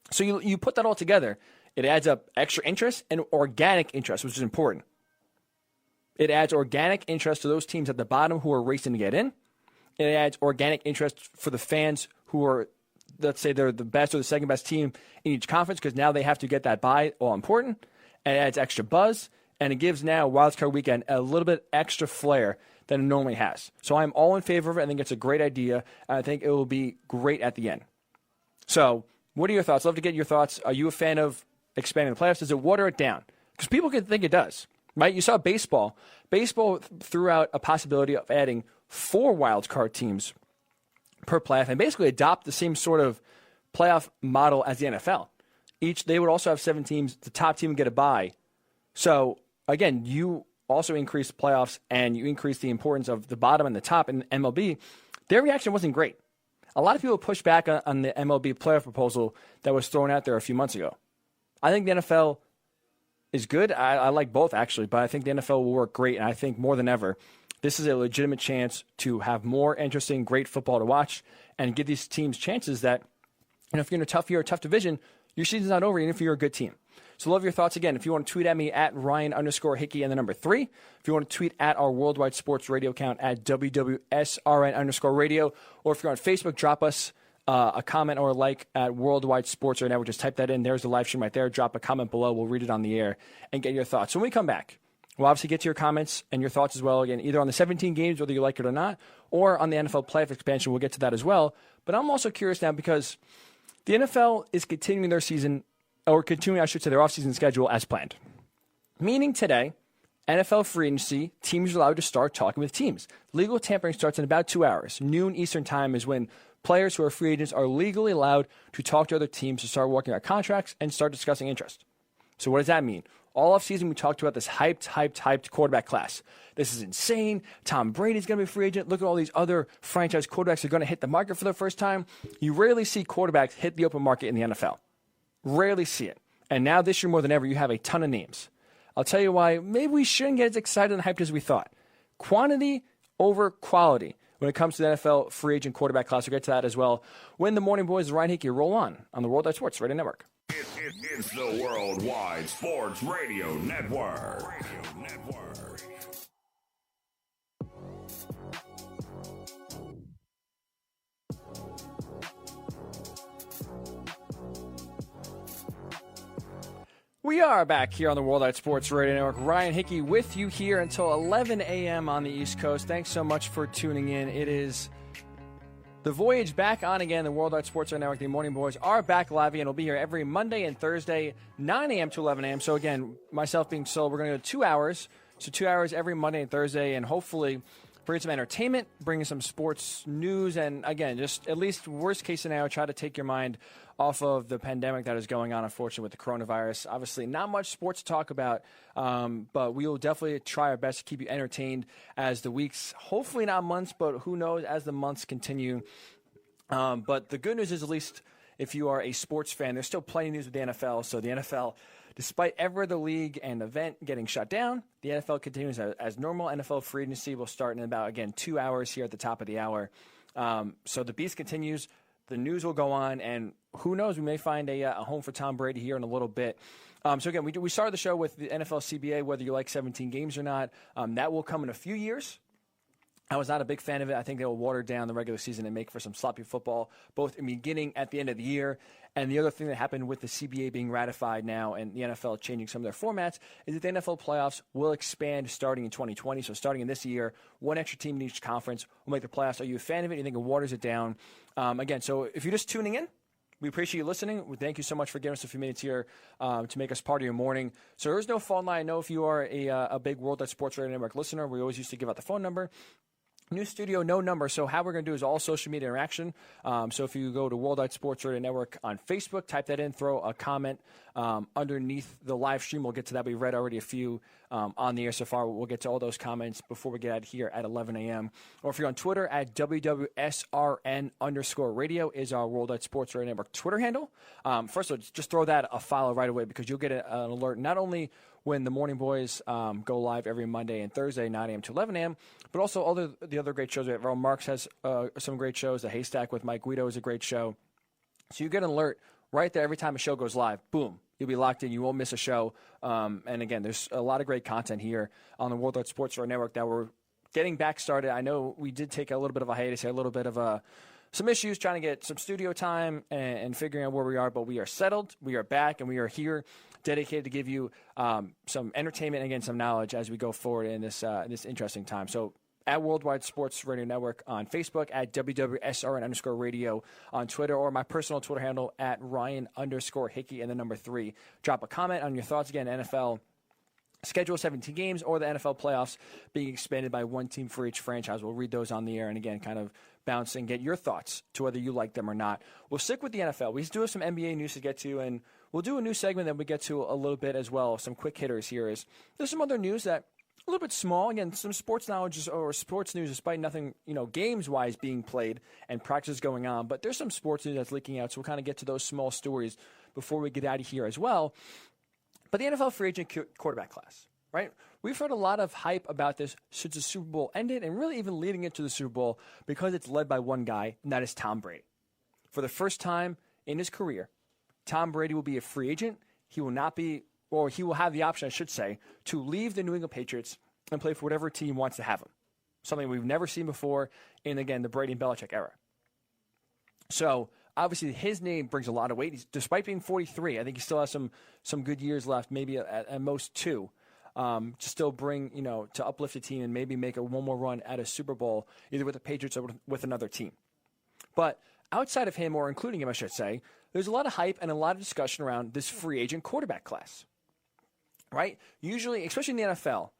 So you put that all together, it adds up extra interest and organic interest, which is important. It adds organic interest to those teams at the bottom who are racing to get in. It adds organic interest for the fans who are, let's say they're the best or the second best team in each conference because now they have to get that bye, all important. And it adds extra buzz, and it gives now Wildcard Weekend a little bit extra flair than it normally has. So I'm all in favor of it. I think it's a great idea, and I think it will be great at the end. So what are your thoughts? I'd love to get your thoughts. Are you a fan of expanding the playoffs? Does it water it down? Because people can think it does. Right? You saw baseball. Baseball threw out a possibility of adding 4 wild card teams per playoff and basically adopt the same sort of playoff model as the NFL. They would also have 7 teams. The top team would get a bye. So, again, you also increase the playoffs and you increase the importance of the bottom and the top in MLB. Their reaction wasn't great. A lot of people pushed back on the MLB playoff proposal that was thrown out there a few months ago. I think the NFL is good. I like both, actually, but I think the NFL will work great, and I think more than ever, this is a legitimate chance to have more interesting, great football to watch and give these teams chances that, if you're in a tough year, a tough division, your season's not over, even if you're a good team. So love your thoughts. Again, if you want to tweet at me at Ryan_Hickey and the number 3. If you want to tweet at our Worldwide Sports Radio account at WWSRN_radio, or if you're on Facebook, drop us a comment or a like at Worldwide Sports Radio Network. Just type that in. There's the live stream right there. Drop a comment below. We'll read it on the air and get your thoughts. So when we come back, we'll obviously get to your comments and your thoughts as well. Again, either on the 17 games, whether you like it or not, or on the NFL playoff expansion. We'll get to that as well. But I'm also curious now because the NFL is continuing their season, or continuing, I should say, their offseason schedule as planned. Meaning today, NFL free agency, teams are allowed to start talking with teams. Legal tampering starts in about 2 hours. Noon Eastern time is when players who are free agents are legally allowed to talk to other teams to start working out contracts and start discussing interest. So what does that mean? All offseason, we talked about this hyped quarterback class. This is insane. Tom Brady's going to be a free agent. Look at all these other franchise quarterbacks who are going to hit the market for the first time. You rarely see quarterbacks hit the open market in the NFL. Rarely see it. And now this year more than ever, you have a ton of names. I'll tell you why maybe we shouldn't get as excited and hyped as we thought. Quantity over quality when it comes to the NFL free agent quarterback class. We'll get to that as well when the Morning Boys, Ryan Hickey, roll on the Worldwide Sports Radio Network. It's the Worldwide Sports Radio Network. We are back here on the Worldwide Sports Radio Network. Ryan Hickey with you here until 11 a.m. on the East Coast. Thanks so much for tuning in. It is the voyage back on again. The Worldwide Sports Radio Network, the Morning Boys, are back live and we'll be here every Monday and Thursday, 9 a.m. to 11 a.m. So again, myself being solo, we're going to go 2 hours. So 2 hours every Monday and Thursday, and hopefully bring some entertainment, bring some sports news, and again, just at least worst case scenario, try to take your mind off of the pandemic that is going on, unfortunately, with the coronavirus. Obviously, not much sports to talk about, but we will definitely try our best to keep you entertained as the weeks, hopefully not months, but who knows, as the months continue. But the good news is, at least if you are a sports fan, there's still plenty of news with the NFL. So the NFL, despite every other league and event getting shut down, the NFL continues as normal. NFL free agency will start in about, again, 2 hours here at the top of the hour. So the beast continues. The news will go on, and who knows, we may find a home for Tom Brady here in a little bit. So again, we started the show with the NFL CBA, whether you like 17 games or not. That will come in a few years. I was not a big fan of it. I think they will water down the regular season and make for some sloppy football, both in the beginning, at the end of the year. And the other thing that happened with the CBA being ratified now and the NFL changing some of their formats is that the NFL playoffs will expand starting in 2020. So starting in this year, one extra team in each conference will make the playoffs. Are you a fan of it? You think it waters it down? Again, so if you're just tuning in, we appreciate you listening. We thank you so much for giving us a few minutes here to make us part of your morning. So there is no phone line. I know if you are a big Worldwide Sports Radio Network listener, we always used to give out the phone number. New studio, no number. So how we're going to do is all social media interaction. So if you go to Worldwide Sports Radio Network on Facebook, type that in, throw a comment underneath the live stream. We'll get to that. We've read already a few on the air so far. We'll get to all those comments before we get out here at 11 a.m. Or if you're on Twitter, at WWSRN_radio is our Worldwide Sports Radio Network Twitter handle. First of all, just throw that a follow right away because you'll get an alert not only when the Morning Boys go live every Monday and Thursday, 9 a.m. to 11 a.m., but also the other great shows. Ron Marks has some great shows. The Haystack with Mike Guido is a great show. So you get an alert right there every time a show goes live. Boom. You'll be locked in. You won't miss a show. And again, there's a lot of great content here on the Worldwide Sports Radio Network that we're getting back started. I know we did take a little bit of a hiatus here, a little bit of some issues trying to get some studio time and figuring out where we are, but we are settled. We are back, and we are here dedicated to give you some entertainment and, again, some knowledge as we go forward in this interesting time. So at Worldwide Sports Radio Network on Facebook, at WWSRN_radio on Twitter, or my personal Twitter handle at Ryan_Hickey and the number 3. Drop a comment on your thoughts. Again, NFL schedule 17 games or the NFL playoffs being expanded by one team for each franchise. We'll read those on the air and, again, kind of bounce and get your thoughts to whether you like them or not. We'll stick with the NFL. We do have some NBA news to get to, and we'll do a new segment that we get to a little bit as well. Some quick hitters here is there's some other news that a little bit small. Again, some sports knowledge or sports news, despite nothing, games-wise being played and practice going on. But there's some sports news that's leaking out, so we'll kind of get to those small stories before we get out of here as well. But the NFL free agent quarterback class, right? We've heard a lot of hype about this since the Super Bowl ended and really even leading into the Super Bowl because it's led by one guy, and that is Tom Brady. For the first time in his career, Tom Brady will be a free agent. He will not be, or he will have the option, I should say, to leave the New England Patriots and play for whatever team wants to have him. Something we've never seen before in, again, the Brady and Belichick era. So obviously, his name brings a lot of weight. Despite being 43, I think he still has some good years left, maybe at most 2, to still bring, to uplift the team and maybe make one more run at a Super Bowl, either with the Patriots or with another team. But outside of him, or including him, I should say, there's a lot of hype and a lot of discussion around this free agent quarterback class, right? Usually, especially in the NFL,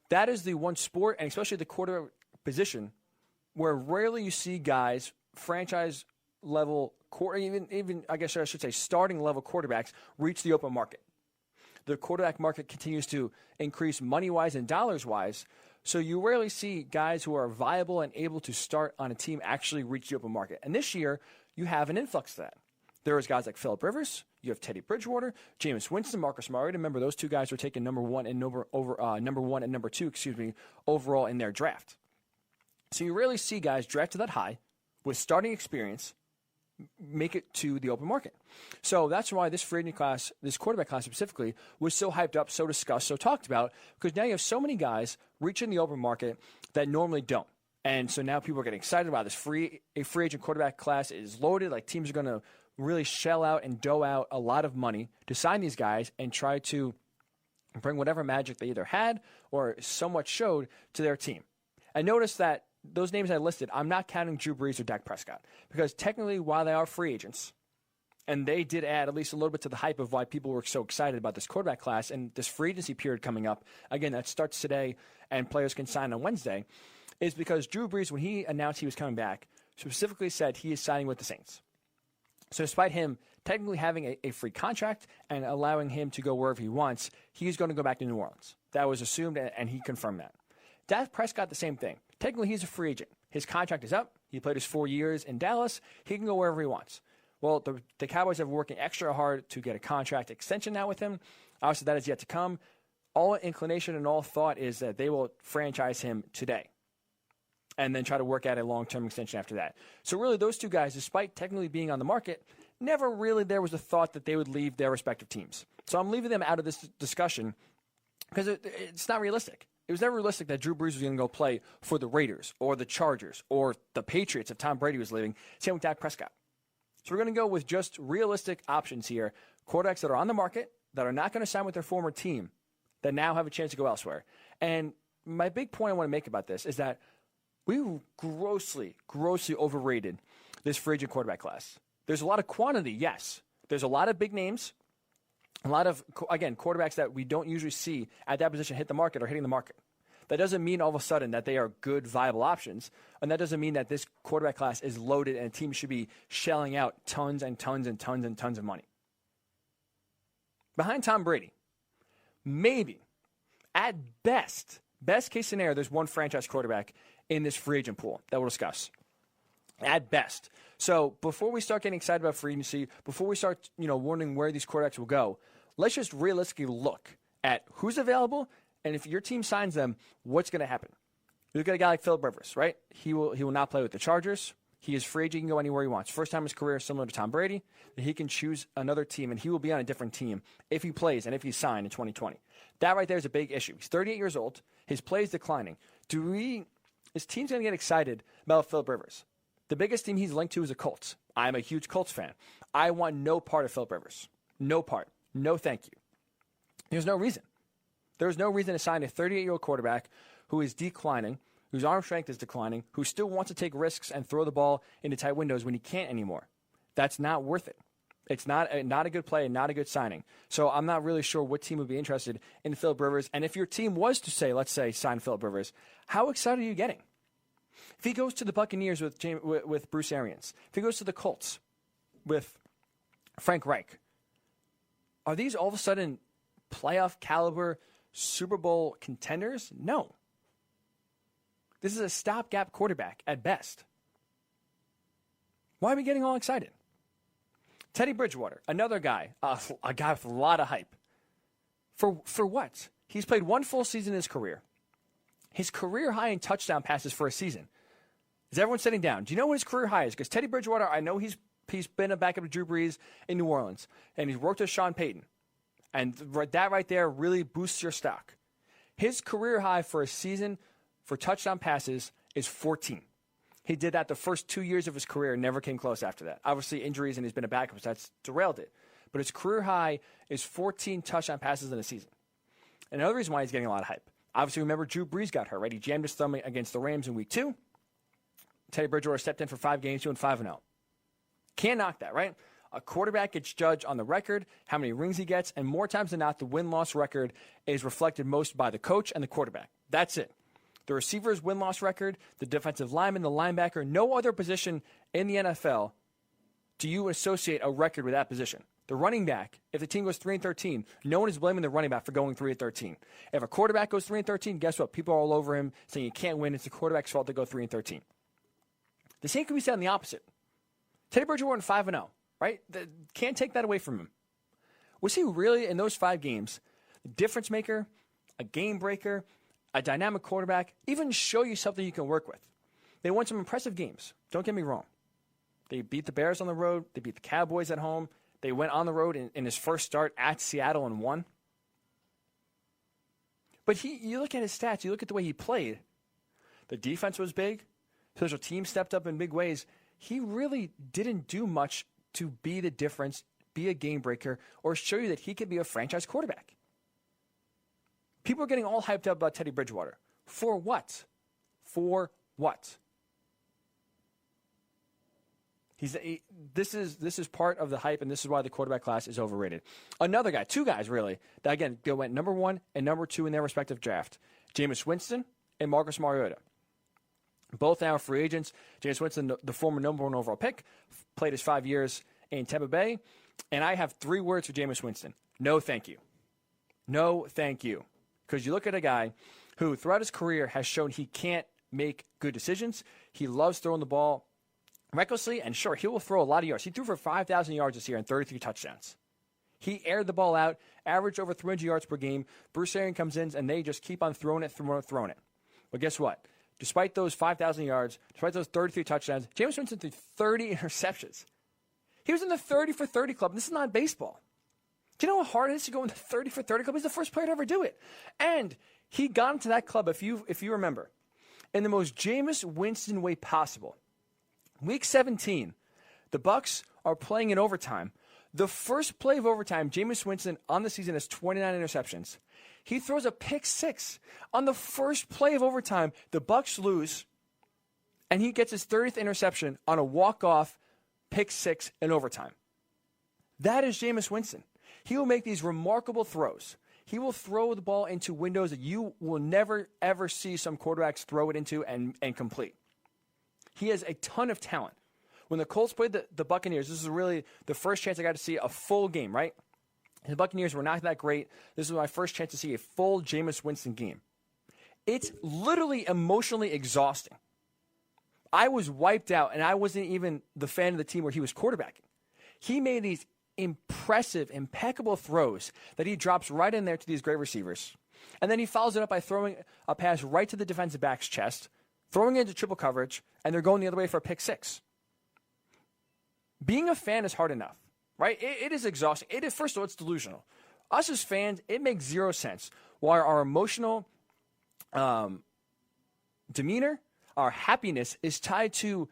that is the one sport, and especially the quarterback position, where rarely you see guys, franchise level, even I guess I should say starting level quarterbacks reach the open market. The quarterback market continues to increase money-wise and dollars-wise, so you rarely see guys who are viable and able to start on a team actually reach the open market. And this year, you have an influx to that. There is guys like Phillip Rivers, you have Teddy Bridgewater, Jameis Winston, Marcus Mariota. Remember, those two guys were taken number one and number 2, overall in their draft. So you rarely see guys drafted that high with starting experience make it to the open market. So that's why this free agent class, this quarterback class specifically, was so hyped up, so discussed, so talked about, because now you have so many guys reaching the open market that normally don't. And so now people are getting excited about this. A free agent quarterback class is loaded. Like, teams are going to really shell out and dough out a lot of money to sign these guys and try to bring whatever magic they either had or somewhat showed to their team. And notice that those names I listed, I'm not counting Drew Brees or Dak Prescott, because technically, while they are free agents, and they did add at least a little bit to the hype of why people were so excited about this quarterback class and this free agency period coming up, again, that starts today and players can sign on Wednesday, is because Drew Brees, when he announced he was coming back, specifically said he is signing with the Saints. So despite him technically having a free contract and allowing him to go wherever he wants, he's going to go back to New Orleans. That was assumed, and he confirmed that. Dak Prescott, the same thing. Technically, he's a free agent. His contract is up. He played his 4 years in Dallas. He can go wherever he wants. Well, the Cowboys have been working extra hard to get a contract extension now with him. Obviously, that is yet to come. All inclination and all thought is that they will franchise him today and then try to work out a long-term extension after that. So really, those two guys, despite technically being on the market, never really there was a thought that they would leave their respective teams. So I'm leaving them out of this discussion because it's not realistic. It was never realistic that Drew Brees was going to go play for the Raiders or the Chargers or the Patriots if Tom Brady was leaving. Same with Dak Prescott. So we're going to go with just realistic options here. Quarterbacks that are on the market, that are not going to sign with their former team, that now have a chance to go elsewhere. And my big point I want to make about this is that we grossly overrated this free agent quarterback class. There's a lot of quantity, yes. There's a lot of big names. A lot of, again, quarterbacks that we don't usually see at that position hit the market or hitting the market. That doesn't mean all of a sudden that they are good, viable options. And that doesn't mean that this quarterback class is loaded and a team should be shelling out tons and tons and tons and tons of money. Behind Tom Brady, maybe, at best case scenario, there's one franchise quarterback in this free agent pool that we'll discuss. At best. So before we start getting excited about free agency, before we start, wondering where these quarterbacks will go, let's just realistically look at who's available, and if your team signs them, what's going to happen. You look at a guy like Philip Rivers, right? He will not play with the Chargers. He is free agent. He can go anywhere he wants. First time in his career, similar to Tom Brady, that he can choose another team, and he will be on a different team if he plays and if he's signed in 2020. That right there is a big issue. He's 38 years old. His play is declining. His team's going to get excited about Philip Rivers? The biggest team he's linked to is the Colts. I'm a huge Colts fan. I want no part of Philip Rivers. No part. No thank you. There's no reason. There's no reason to sign a 38-year-old quarterback who is declining, whose arm strength is declining, who still wants to take risks and throw the ball into tight windows when he can't anymore. That's not worth it. It's not a good play and not a good signing. So I'm not really sure what team would be interested in Philip Rivers. And if your team was to say, let's say, sign Philip Rivers, how excited are you getting? If he goes to the Buccaneers with Bruce Arians, if he goes to the Colts with Frank Reich, are these all of a sudden playoff caliber Super Bowl contenders? No. This is a stopgap quarterback at best. Why are we getting all excited? Teddy Bridgewater, another guy, a guy with a lot of hype. For what? He's played one full season in his career. His career high in touchdown passes for a season. Is everyone sitting down? Do you know what his career high is? Because Teddy Bridgewater, I know he's been a backup to Drew Brees in New Orleans, and he's worked with Sean Payton. And that right there really boosts your stock. His career high for a season for touchdown passes is 14. He did that the first 2 years of his career and never came close after that. Obviously, injuries, and he's been a backup, so that's derailed it. But his career high is 14 touchdown passes in a season. And another reason why he's getting a lot of hype. Obviously, remember Drew Brees got hurt, right? He jammed his thumb against the Rams in week 2. Teddy Bridgewater stepped in for 5 games, doing 5-0. Can't knock that, right? A quarterback gets judged on the record, how many rings he gets, and more times than not, the win-loss record is reflected most by the coach and the quarterback. That's it. The receiver's win-loss record, the defensive lineman, the linebacker, no other position in the NFL do you associate a record with that position. The running back, if the team goes 3-13, no one is blaming the running back for going 3-13. If a quarterback goes 3-13, guess what? People are all over him saying you can't win. It's the quarterback's fault to go 3-13. The same can be said on the opposite. Teddy Bridgewater went 5-0, right? Can't take that away from him. Was he really, in those 5 games, a difference maker, a game breaker, a dynamic quarterback, even show you something you can work with? They won some impressive games. Don't get me wrong. They beat the Bears on the road. They beat the Cowboys at home. They went on the road in his first start at Seattle and won. But you look at his stats, you look at the way he played. The defense was big. Special teams stepped up in big ways. He really didn't do much to be the difference, be a game breaker, or show you that he can be a franchise quarterback. People are getting all hyped up about Teddy Bridgewater. For what? For what? This is part of the hype, and this is why the quarterback class is overrated. Another guy, two guys really, that again went number 1 and number 2 in their respective draft: Jameis Winston and Marcus Mariota. Both now free agents. Jameis Winston, the former number 1 overall pick, played his 5 years in Tampa Bay. And I have 3 words for Jameis Winston: no, thank you. No, thank you. Because you look at a guy who, throughout his career, has shown he can't make good decisions. He loves throwing the ball recklessly, and sure, he will throw a lot of yards. He threw for 5,000 yards this year and 33 touchdowns. He aired the ball out, averaged over 300 yards per game. Bruce Arians comes in, and they just keep on throwing it. But guess what? Despite those 5,000 yards, despite those 33 touchdowns, Jameis Winston threw 30 interceptions. He was in the 30 for 30 club. This is not baseball. Do you know how hard it is to go in the 30 for 30 club? He's the first player to ever do it. And he got into that club, if you remember, in the most Jameis Winston way possible. Week 17, the Bucs are playing in overtime. The first play of overtime, Jameis Winston on the season has 29 interceptions. He throws a pick 6. On the first play of overtime, the Bucs lose, and he gets his 30th interception on a walk-off pick 6 in overtime. That is Jameis Winston. He will make these remarkable throws. He will throw the ball into windows that you will never, ever see some quarterbacks throw it into and complete. He has a ton of talent. When the Colts played the Buccaneers, this is really the first chance I got to see a full game, right? The Buccaneers were not that great. This was my first chance to see a full Jameis Winston game. It's literally emotionally exhausting. I was wiped out, and I wasn't even the fan of the team where he was quarterbacking. He made these impressive, impeccable throws that he drops right in there to these great receivers. And then he follows it up by throwing a pass right to the defensive back's chest, throwing it into triple coverage, and they're going the other way for a pick 6. Being a fan is hard enough, right? It is exhausting. First of all, it's delusional. Us as fans, it makes zero sense why our emotional demeanor, our happiness is tied to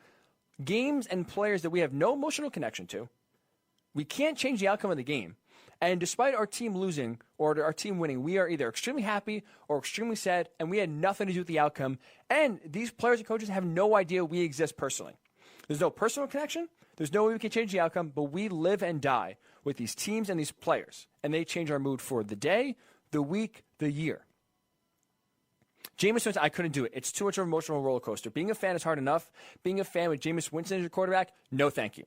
games and players that we have no emotional connection to. We can't change the outcome of the game. And despite our team losing or our team winning, we are either extremely happy or extremely sad, and we had nothing to do with the outcome. And these players and coaches have no idea we exist personally. There's no personal connection. There's no way we can change the outcome, but we live and die with these teams and these players, and they change our mood for the day, the week, the year. Jameis Winston, I couldn't do it. It's too much of an emotional roller coaster. Being a fan is hard enough. Being a fan with Jameis Winston as your quarterback, no thank you.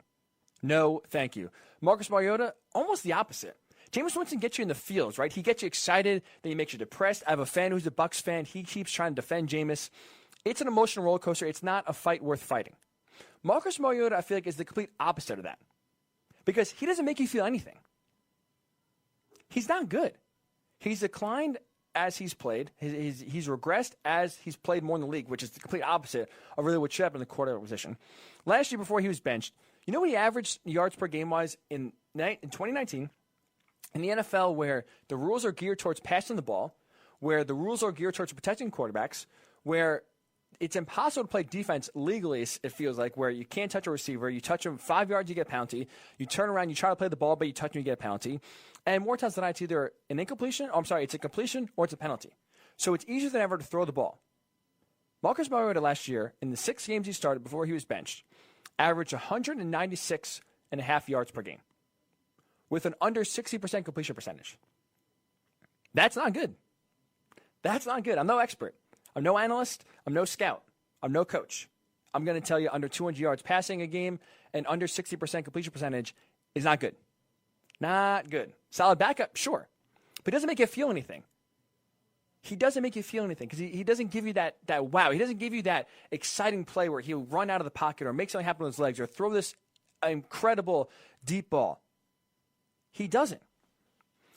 No thank you. Marcus Mariota, almost the opposite. Jameis Winston gets you in the fields, right? He gets you excited, then he makes you depressed. I have a fan who's a Bucs fan. He keeps trying to defend Jameis. It's an emotional roller coaster. It's not a fight worth fighting. Marcus Mariota, I feel like, is the complete opposite of that. Because he doesn't make you feel anything. He's not good. He's declined as he's played. He's regressed as he's played more in the league, which is the complete opposite of really what should happen in the quarterback position. Last year, before he was benched, you know what he averaged yards per game-wise in 2019? In the NFL, where the rules are geared towards passing the ball, where the rules are geared towards protecting quarterbacks, where it's impossible to play defense legally, it feels like, where you can't touch a receiver. You touch him 5 yards, you get a penalty. You turn around, you try to play the ball, but you touch him, you get a penalty. And more times than not, it's either an incompletion, it's a completion, or it's a penalty. So it's easier than ever to throw the ball. Marcus Mariota last year, in the 6 games he started before he was benched, averaged 196.5 yards per game with an under 60% completion percentage. That's not good. That's not good. I'm no expert. I'm no analyst. I'm no scout. I'm no coach. I'm going to tell you under 200 yards passing a game and under 60% completion percentage is not good. Not good. Solid backup, sure. But he doesn't make you feel anything. He doesn't make you feel anything because he doesn't give you that wow. He doesn't give you that exciting play where he'll run out of the pocket or make something happen with his legs or throw this incredible deep ball. He doesn't.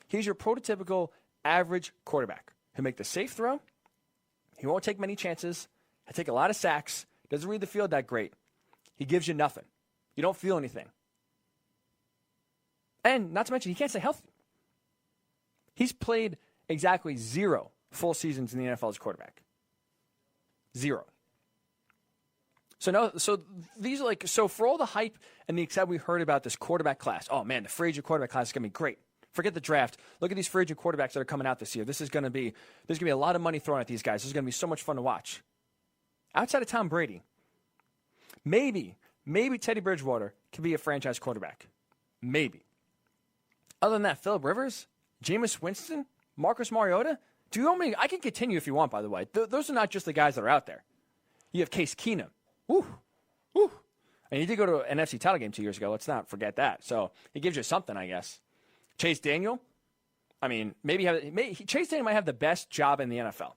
He's your prototypical average quarterback. He'll make the safe throw. He won't take many chances. He'll take a lot of sacks. Doesn't read the field that great. He gives you nothing. You don't feel anything. And not to mention, he can't stay healthy. He's played exactly 0 full seasons in the NFL as quarterback. 0. So these are like, so for all the hype and the excitement we heard about this quarterback class, oh man, the free agent quarterback class is going to be great. Forget the draft. Look at these free agent quarterbacks that are coming out this year. There's going to be a lot of money thrown at these guys. This is going to be so much fun to watch. Outside of Tom Brady, maybe Teddy Bridgewater can be a franchise quarterback. Maybe. Other than that, Phillip Rivers, Jameis Winston, Marcus Mariota. Do you want me? I can continue if you want, by the way. Those are not just the guys that are out there. You have Case Keenum. Woo. And he did go to an NFC title game 2 years ago. Let's not forget that. So he gives you something, I guess. Chase Daniel. I mean, Chase Daniel might have the best job in the NFL.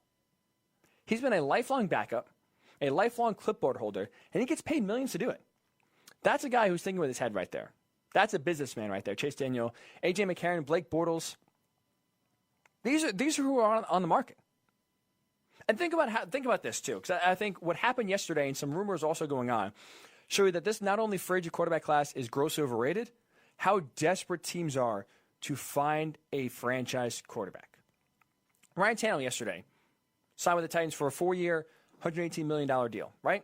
He's been a lifelong backup, a lifelong clipboard holder, and he gets paid millions to do it. That's a guy who's thinking with his head right there. That's a businessman right there. Chase Daniel, A.J. McCarron, Blake Bortles. These are who are on the market. And think about this, too, because I think what happened yesterday and some rumors also going on show you that this not only free agent quarterback class is grossly overrated, how desperate teams are to find a franchise quarterback. Ryan Tannehill yesterday signed with the Titans for a 4-year, $118 million deal, right?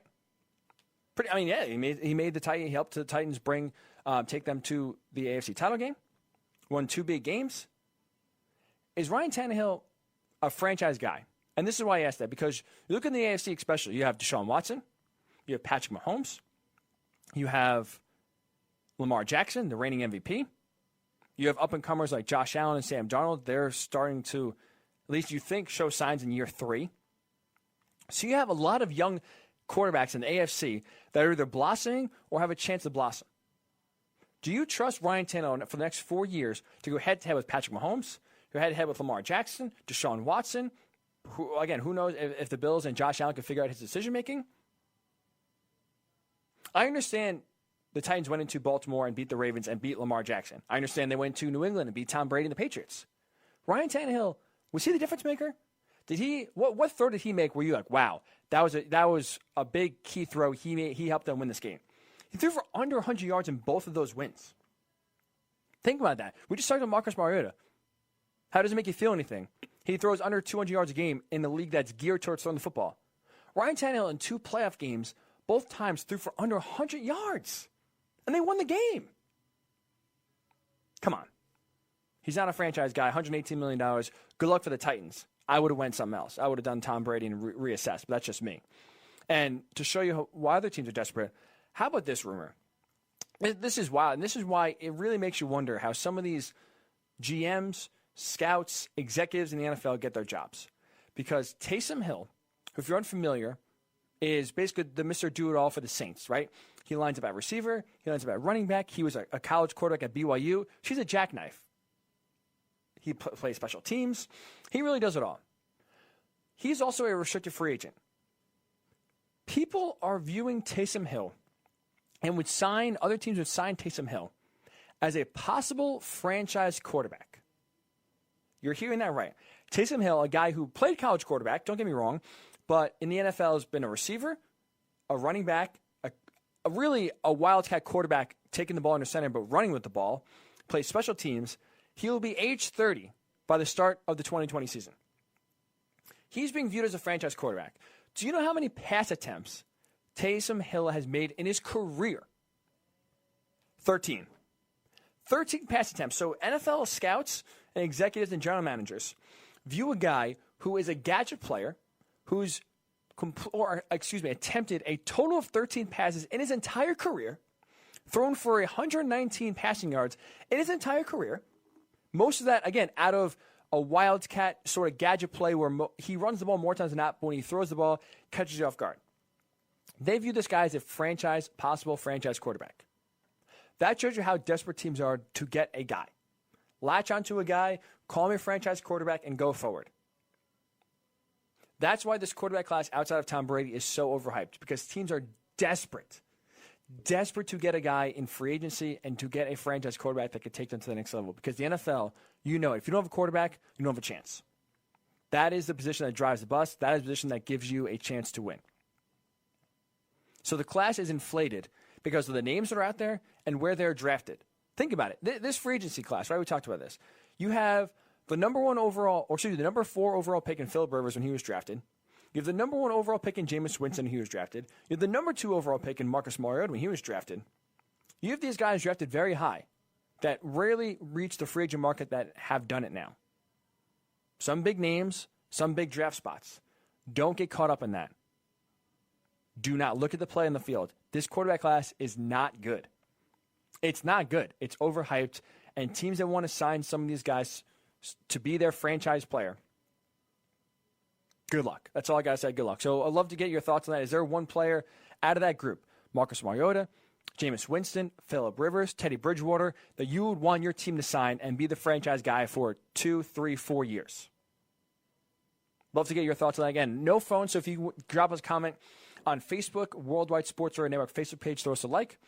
He helped the Titans take them to the AFC title game, won 2 big games. Is Ryan Tannehill a franchise guy? And this is why I asked that, because you look in the AFC especially, you have Deshaun Watson, you have Patrick Mahomes, you have Lamar Jackson, the reigning MVP. You have up-and-comers like Josh Allen and Sam Darnold. They're starting to, at least you think, show signs in year 3. So you have a lot of young quarterbacks in the AFC that are either blossoming or have a chance to blossom. Do you trust Ryan Tannehill for the next 4 years to go head-to-head with Patrick Mahomes, go head-to-head with Lamar Jackson, Deshaun Watson? Who knows if the Bills and Josh Allen can figure out his decision-making? I understand the Titans went into Baltimore and beat the Ravens and beat Lamar Jackson. I understand they went to New England and beat Tom Brady and the Patriots. Ryan Tannehill, was he the difference maker? What throw did he make where you like, wow, that was a big key throw. He helped them win this game. He threw for under 100 yards in both of those wins. Think about that. We just talked about Marcus Mariota. How does it make you feel anything? He throws under 200 yards a game in a league that's geared towards throwing the football. Ryan Tannehill in 2 playoff games, both times threw for under 100 yards. And they won the game. Come on. He's not a franchise guy. $118 million. Good luck for the Titans. I would have went something else. I would have done Tom Brady and reassessed, but that's just me. And to show you why other teams are desperate, how about this rumor? This is wild, and this is why it really makes you wonder how some of these GMs, scouts, executives in the NFL get their jobs. Because Taysom Hill, who, if you're unfamiliar, is basically the Mr. Do-It-All for the Saints, right? He lines up at receiver. He lines up at running back. He was a college quarterback at BYU. She's a jackknife. He plays special teams. He really does it all. He's also a restricted free agent. People are viewing Taysom Hill and other teams would sign Taysom Hill as a possible franchise quarterback. You're hearing that right. Taysom Hill, a guy who played college quarterback, don't get me wrong, but in the NFL has been a receiver, a running back, a wildcat quarterback taking the ball under center but running with the ball, plays special teams. He will be age 30 by the start of the 2020 season. He's being viewed as a franchise quarterback. Do you know how many pass attempts Taysom Hill has made in his career? 13. 13 pass attempts. So NFL scouts and executives and general managers view a guy who is a gadget player who's attempted a total of 13 passes in his entire career, thrown for 119 passing yards in his entire career. Most of that, again, out of a wildcat sort of gadget play where he runs the ball more times than not, but when he throws the ball, catches you off guard. They view this guy as a possible franchise quarterback. That shows you how desperate teams are to get a guy. Latch onto a guy, call him a franchise quarterback, and go forward. That's why this quarterback class outside of Tom Brady is so overhyped, because teams are desperate to get a guy in free agency and to get a franchise quarterback that could take them to the next level. Because the NFL, if you don't have a quarterback, you don't have a chance. That is the position that drives the bus. That is the position that gives you a chance to win. So the class is inflated because of the names that are out there and where they're drafted. Think about it. This free agency class, right? We talked about this. You have the number 4 overall pick in Phillip Rivers when he was drafted. You have the number 1 overall pick in Jameis Winston when he was drafted. You have the number 2 overall pick in Marcus Mariota when he was drafted. You have these guys drafted very high that rarely reach the free agent market that have done it now. Some big names, some big draft spots. Don't get caught up in that. Do not look at the play on the field. This quarterback class is not good. It's not good. It's overhyped. And teams that want to sign some of these guys to be their franchise player, good luck. That's all I got to say. Good luck. So I'd love to get your thoughts on that. Is there one player out of that group, Marcus Mariota, Jameis Winston, Phillip Rivers, Teddy Bridgewater, that you would want your team to sign and be the franchise guy for 2, 3, 4 years? Love to get your thoughts on that. Again, no phone, so if you drop us a comment on Facebook, Worldwide Sports Radio Network Facebook page, throw us a like.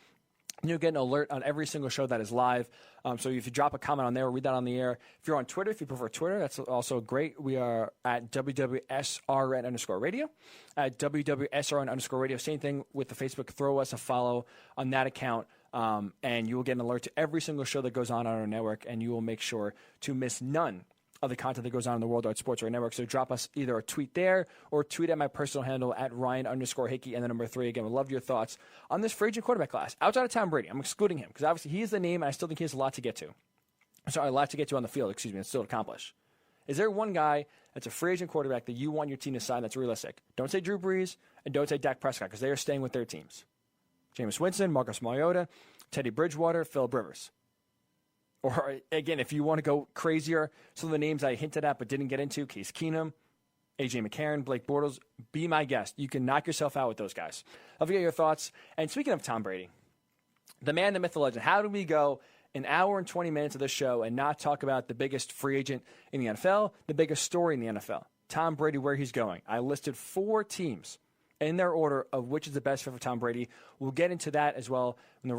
You'll get an alert on every single show that is live. So if you drop a comment on there, we'll read that on the air. If you're on Twitter, if you prefer Twitter, that's also great. We are at WWSRN_radio. At WWSRN_radio. Same thing with the Facebook. Throw us a follow on that account, and you will get an alert to every single show that goes on our network, and you will make sure to miss none of the content that goes on in the Worldwide Sports Radio Network. So drop us either a tweet there or tweet at my personal handle at Ryan_Hickey and the number 3. Again, we'd love your thoughts on this free agent quarterback class. Outside of Tom Brady, I'm excluding him because obviously he is the name and I still think he has a lot to get to. Sorry, a lot to get to on the field, and still accomplish. Is there one guy that's a free agent quarterback that you want your team to sign that's realistic? Don't say Drew Brees and don't say Dak Prescott because they are staying with their teams. Jameis Winston, Marcus Mariota, Teddy Bridgewater, Phillip Rivers. Or, again, if you want to go crazier, some of the names I hinted at but didn't get into, Case Keenum, A.J. McCarron, Blake Bortles, be my guest. You can knock yourself out with those guys. I'll get your thoughts. And speaking of Tom Brady, the man, the myth, the legend, how do we go an hour and 20 minutes of this show and not talk about the biggest free agent in the NFL, the biggest story in the NFL, Tom Brady, where he's going? I listed 4 teams in their order of which is the best fit for Tom Brady. We'll get into that as well when the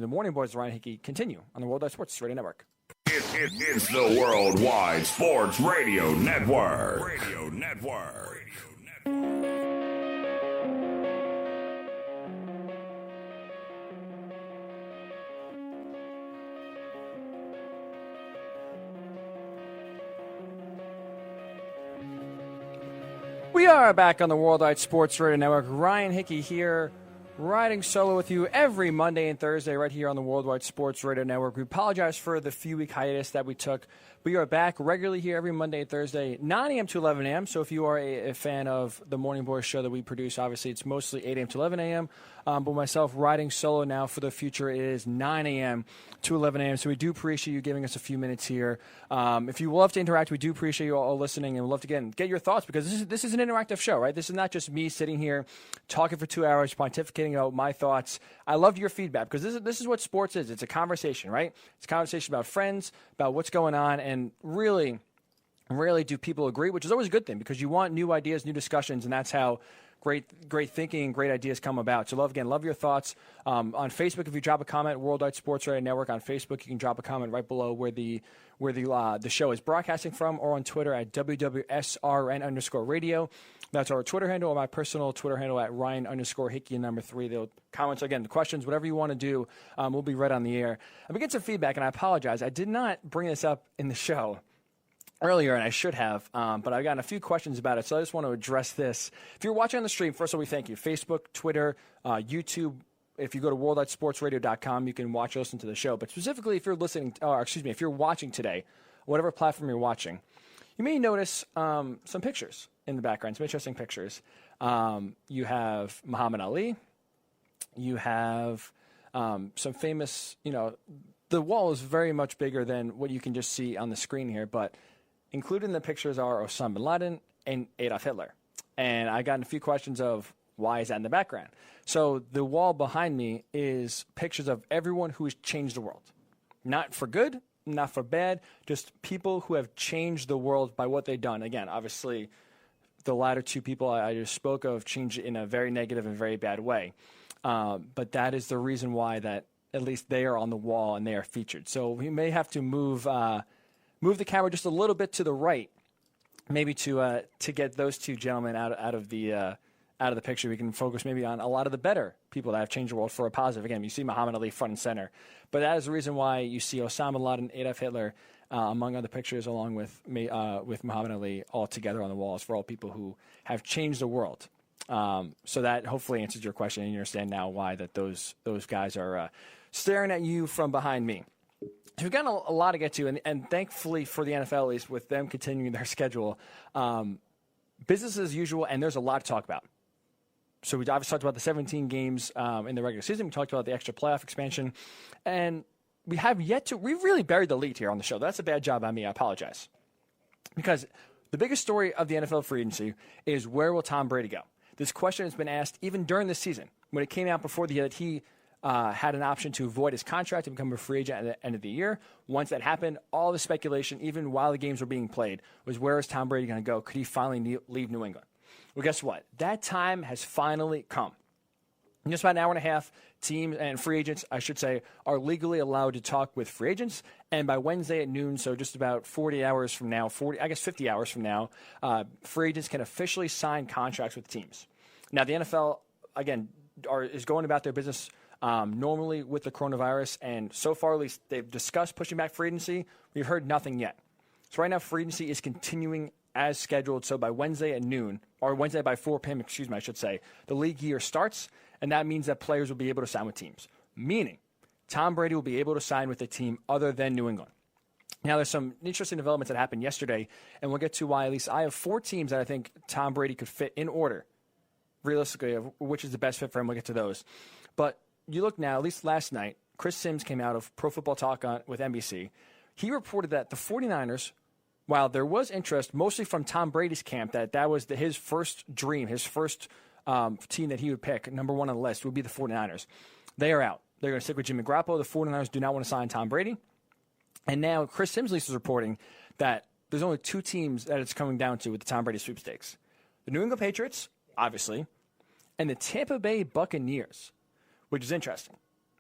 Morning Boys, the Ryan Hickey, continue on the Worldwide Sports Radio Network. It's the Worldwide Sports Radio Network. We are back on the Worldwide Sports Radio Network. Ryan Hickey here, riding solo with you every Monday and Thursday right here on the Worldwide Sports Radio Network. We apologize for the few-week hiatus that we took. We are back regularly here every Monday and Thursday, 9 a.m. to 11 a.m. So if you are a fan of the Morning Boys show that we produce, obviously it's mostly 8 a.m. to 11 a.m. But myself riding solo now for the future, it is 9 a.m. to 11 a.m. So we do appreciate you giving us a few minutes here. If you love to interact, we do appreciate you all listening, and we'd love to get your thoughts because this is an interactive show, right? This is not just me sitting here talking for 2 hours, pontificating about my thoughts. I love your feedback because this is what sports is. It's a conversation, right? It's a conversation about friends, about what's going on, and really, rarely do people agree, which is always a good thing because you want new ideas, new discussions, and that's how great thinking and great ideas come about. So love your thoughts. On Facebook, if you drop a comment, Worldwide Sports Radio Network on Facebook, you can drop a comment right below where the show is broadcasting from, or on Twitter at WWSRN_radio. That's our Twitter handle, or my personal Twitter handle at Ryan_Hickey, number 3. The comments, again, the questions, whatever you want to do, will be right on the air. I'm getting some feedback, and I apologize. I did not bring this up in the show earlier, and I should have, but I've gotten a few questions about it, so I just want to address this. If you're watching on the stream, first of all, we thank you. Facebook, Twitter, YouTube. If you go to worldwidesportsradio.com, you can watch or listen to the show. But specifically, if you're if you're watching today, whatever platform you're watching, you may notice some pictures in the background, some interesting pictures. You have Muhammad Ali. You have some famous, the wall is very much bigger than what you can just see on the screen here, but included in the pictures are Osama bin Laden and Adolf Hitler. And I got a few questions of why is that in the background? So the wall behind me is pictures of everyone who has changed the world. Not for good, not for bad, just people who have changed the world by what they've done. Again, obviously, the latter two people I just spoke of changed it in a very negative and very bad way. But that is the reason why that at least they are on the wall and they are featured. So we may have to move the camera just a little bit to the right, maybe to get those two gentlemen out of the picture. We can focus maybe on a lot of the better people that have changed the world for a positive. Again, you see Muhammad Ali front and center, but that is the reason why you see Osama bin Laden, Adolf Hitler among other pictures, along with Muhammad Ali, all together on the walls for all people who have changed the world. So that hopefully answers your question, and you understand now why that those guys are staring at you from behind me. So we've got a lot to get to, and thankfully for the NFL, at least with them continuing their schedule, business as usual, and there's a lot to talk about. So we obviously talked about the 17 games in the regular season. We talked about the extra playoff expansion, and we really buried the lead here on the show. That's a bad job by me. I apologize. Because the biggest story of the NFL free agency is, where will Tom Brady go? This question has been asked even during this season, when it came out before the year that he had an option to void his contract and become a free agent at the end of the year. Once that happened, all the speculation, even while the games were being played, was, where is Tom Brady going to go? Could he finally leave New England? Well, guess what? That time has finally come. In just about an hour and a half, teams and free agents, I should say, are legally allowed to talk with free agents. And by Wednesday at noon, so just about 50 hours from now, free agents can officially sign contracts with teams. Now, the NFL, again, is going about their business normally with the coronavirus. And so far, at least, they've discussed pushing back free agency. We've heard nothing yet. So right now, free agency is continuing as scheduled. So by Wednesday at noon, or Wednesday by 4 p.m., I should say, the league year starts, and that means that players will be able to sign with teams, meaning Tom Brady will be able to sign with a team other than New England. Now, there's some interesting developments that happened yesterday, and we'll get to why. At least I have 4 teams that I think Tom Brady could fit in order, realistically, of which is the best fit for him. We'll get to those. But you look now, at least last night, Chris Sims came out of Pro Football Talk with NBC. He reported that the 49ers, while there was interest mostly from Tom Brady's camp, that was his first dream, his first team that he would pick, number one on the list, would be the 49ers. They are out. They're going to stick with Jimmy Garoppolo. The 49ers do not want to sign Tom Brady. And now Chris Simsley is reporting that there's only 2 teams that it's coming down to with the Tom Brady sweepstakes. The New England Patriots, obviously, and the Tampa Bay Buccaneers, which is interesting.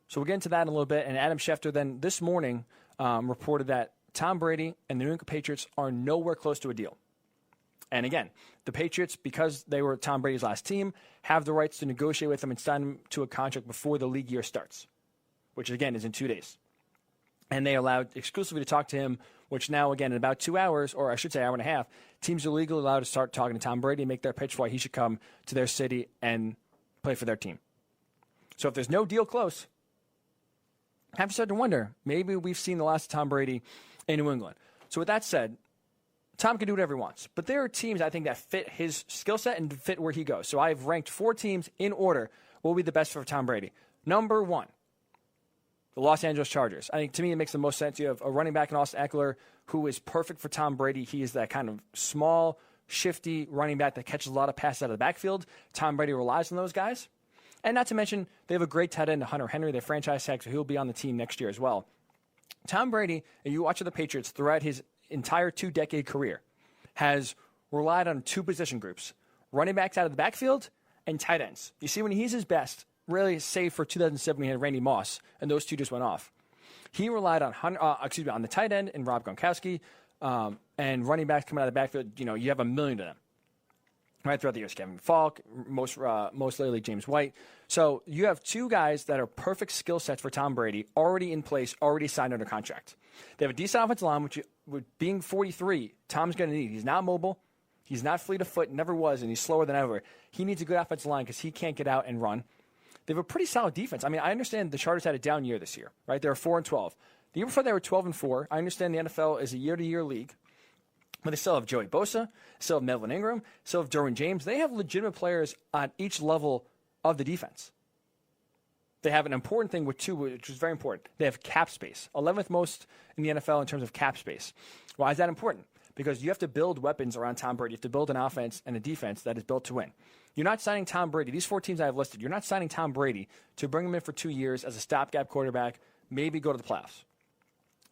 So we'll get into that in a little bit. And Adam Schefter then this morning reported that Tom Brady and the New England Patriots are nowhere close to a deal. And again, the Patriots, because they were Tom Brady's last team, have the rights to negotiate with him and sign him to a contract before the league year starts, which again is in 2 days. And they allowed exclusively to talk to him, which now, again, in about 2 hours, or I should say hour and a half, teams are legally allowed to start talking to Tom Brady and make their pitch for why he should come to their city and play for their team. So if there's no deal close, I have to start to wonder, maybe we've seen the last of Tom Brady in New England. So with that said, Tom can do whatever he wants. But there are teams, I think, that fit his skill set and fit where he goes. So I've ranked 4 teams in order what will be the best for Tom Brady. Number 1, the Los Angeles Chargers. I think, to me, it makes the most sense. You have a running back in Austin Eckler who is perfect for Tom Brady. He is that kind of small, shifty running back that catches a lot of passes out of the backfield. Tom Brady relies on those guys. And not to mention, they have a great tight end, Hunter Henry, their franchise tag, so he'll be on the team next year as well. Tom Brady, and you watch the Patriots throughout his entire 2-decade career, has relied on 2 position groups, running backs out of the backfield and tight ends. You see, when he's his best, really, save for 2007 when he had Randy Moss, and those 2 just went off. He relied on on the tight end and Rob Gronkowski, and running backs coming out of the backfield. You know, you have a million of them. Right throughout the years, Kevin Falk, most lately James White. So you have 2 guys that are perfect skill sets for Tom Brady, already in place, already signed under contract. They have a decent offensive line, which, with being 43, Tom's going to need. He's not mobile. He's not fleet of foot, never was, and he's slower than ever. He needs a good offensive line because he can't get out and run. They have a pretty solid defense. I mean, I understand the Chargers had a down year this year, right? They were 4-12. The year before they were 12-4. I understand the NFL is a year-to-year league. But they still have Joey Bosa, still have Melvin Ingram, still have Derwin James. They have legitimate players on each level of the defense. They have an important thing with 2, which is very important. They have cap space, 11th most in the NFL in terms of cap space. Why is that important? Because you have to build weapons around Tom Brady. You have to build an offense and a defense that is built to win. You're not signing Tom Brady. These 4 teams I have listed, you're not signing Tom Brady to bring him in for 2 years as a stopgap quarterback, maybe go to the playoffs.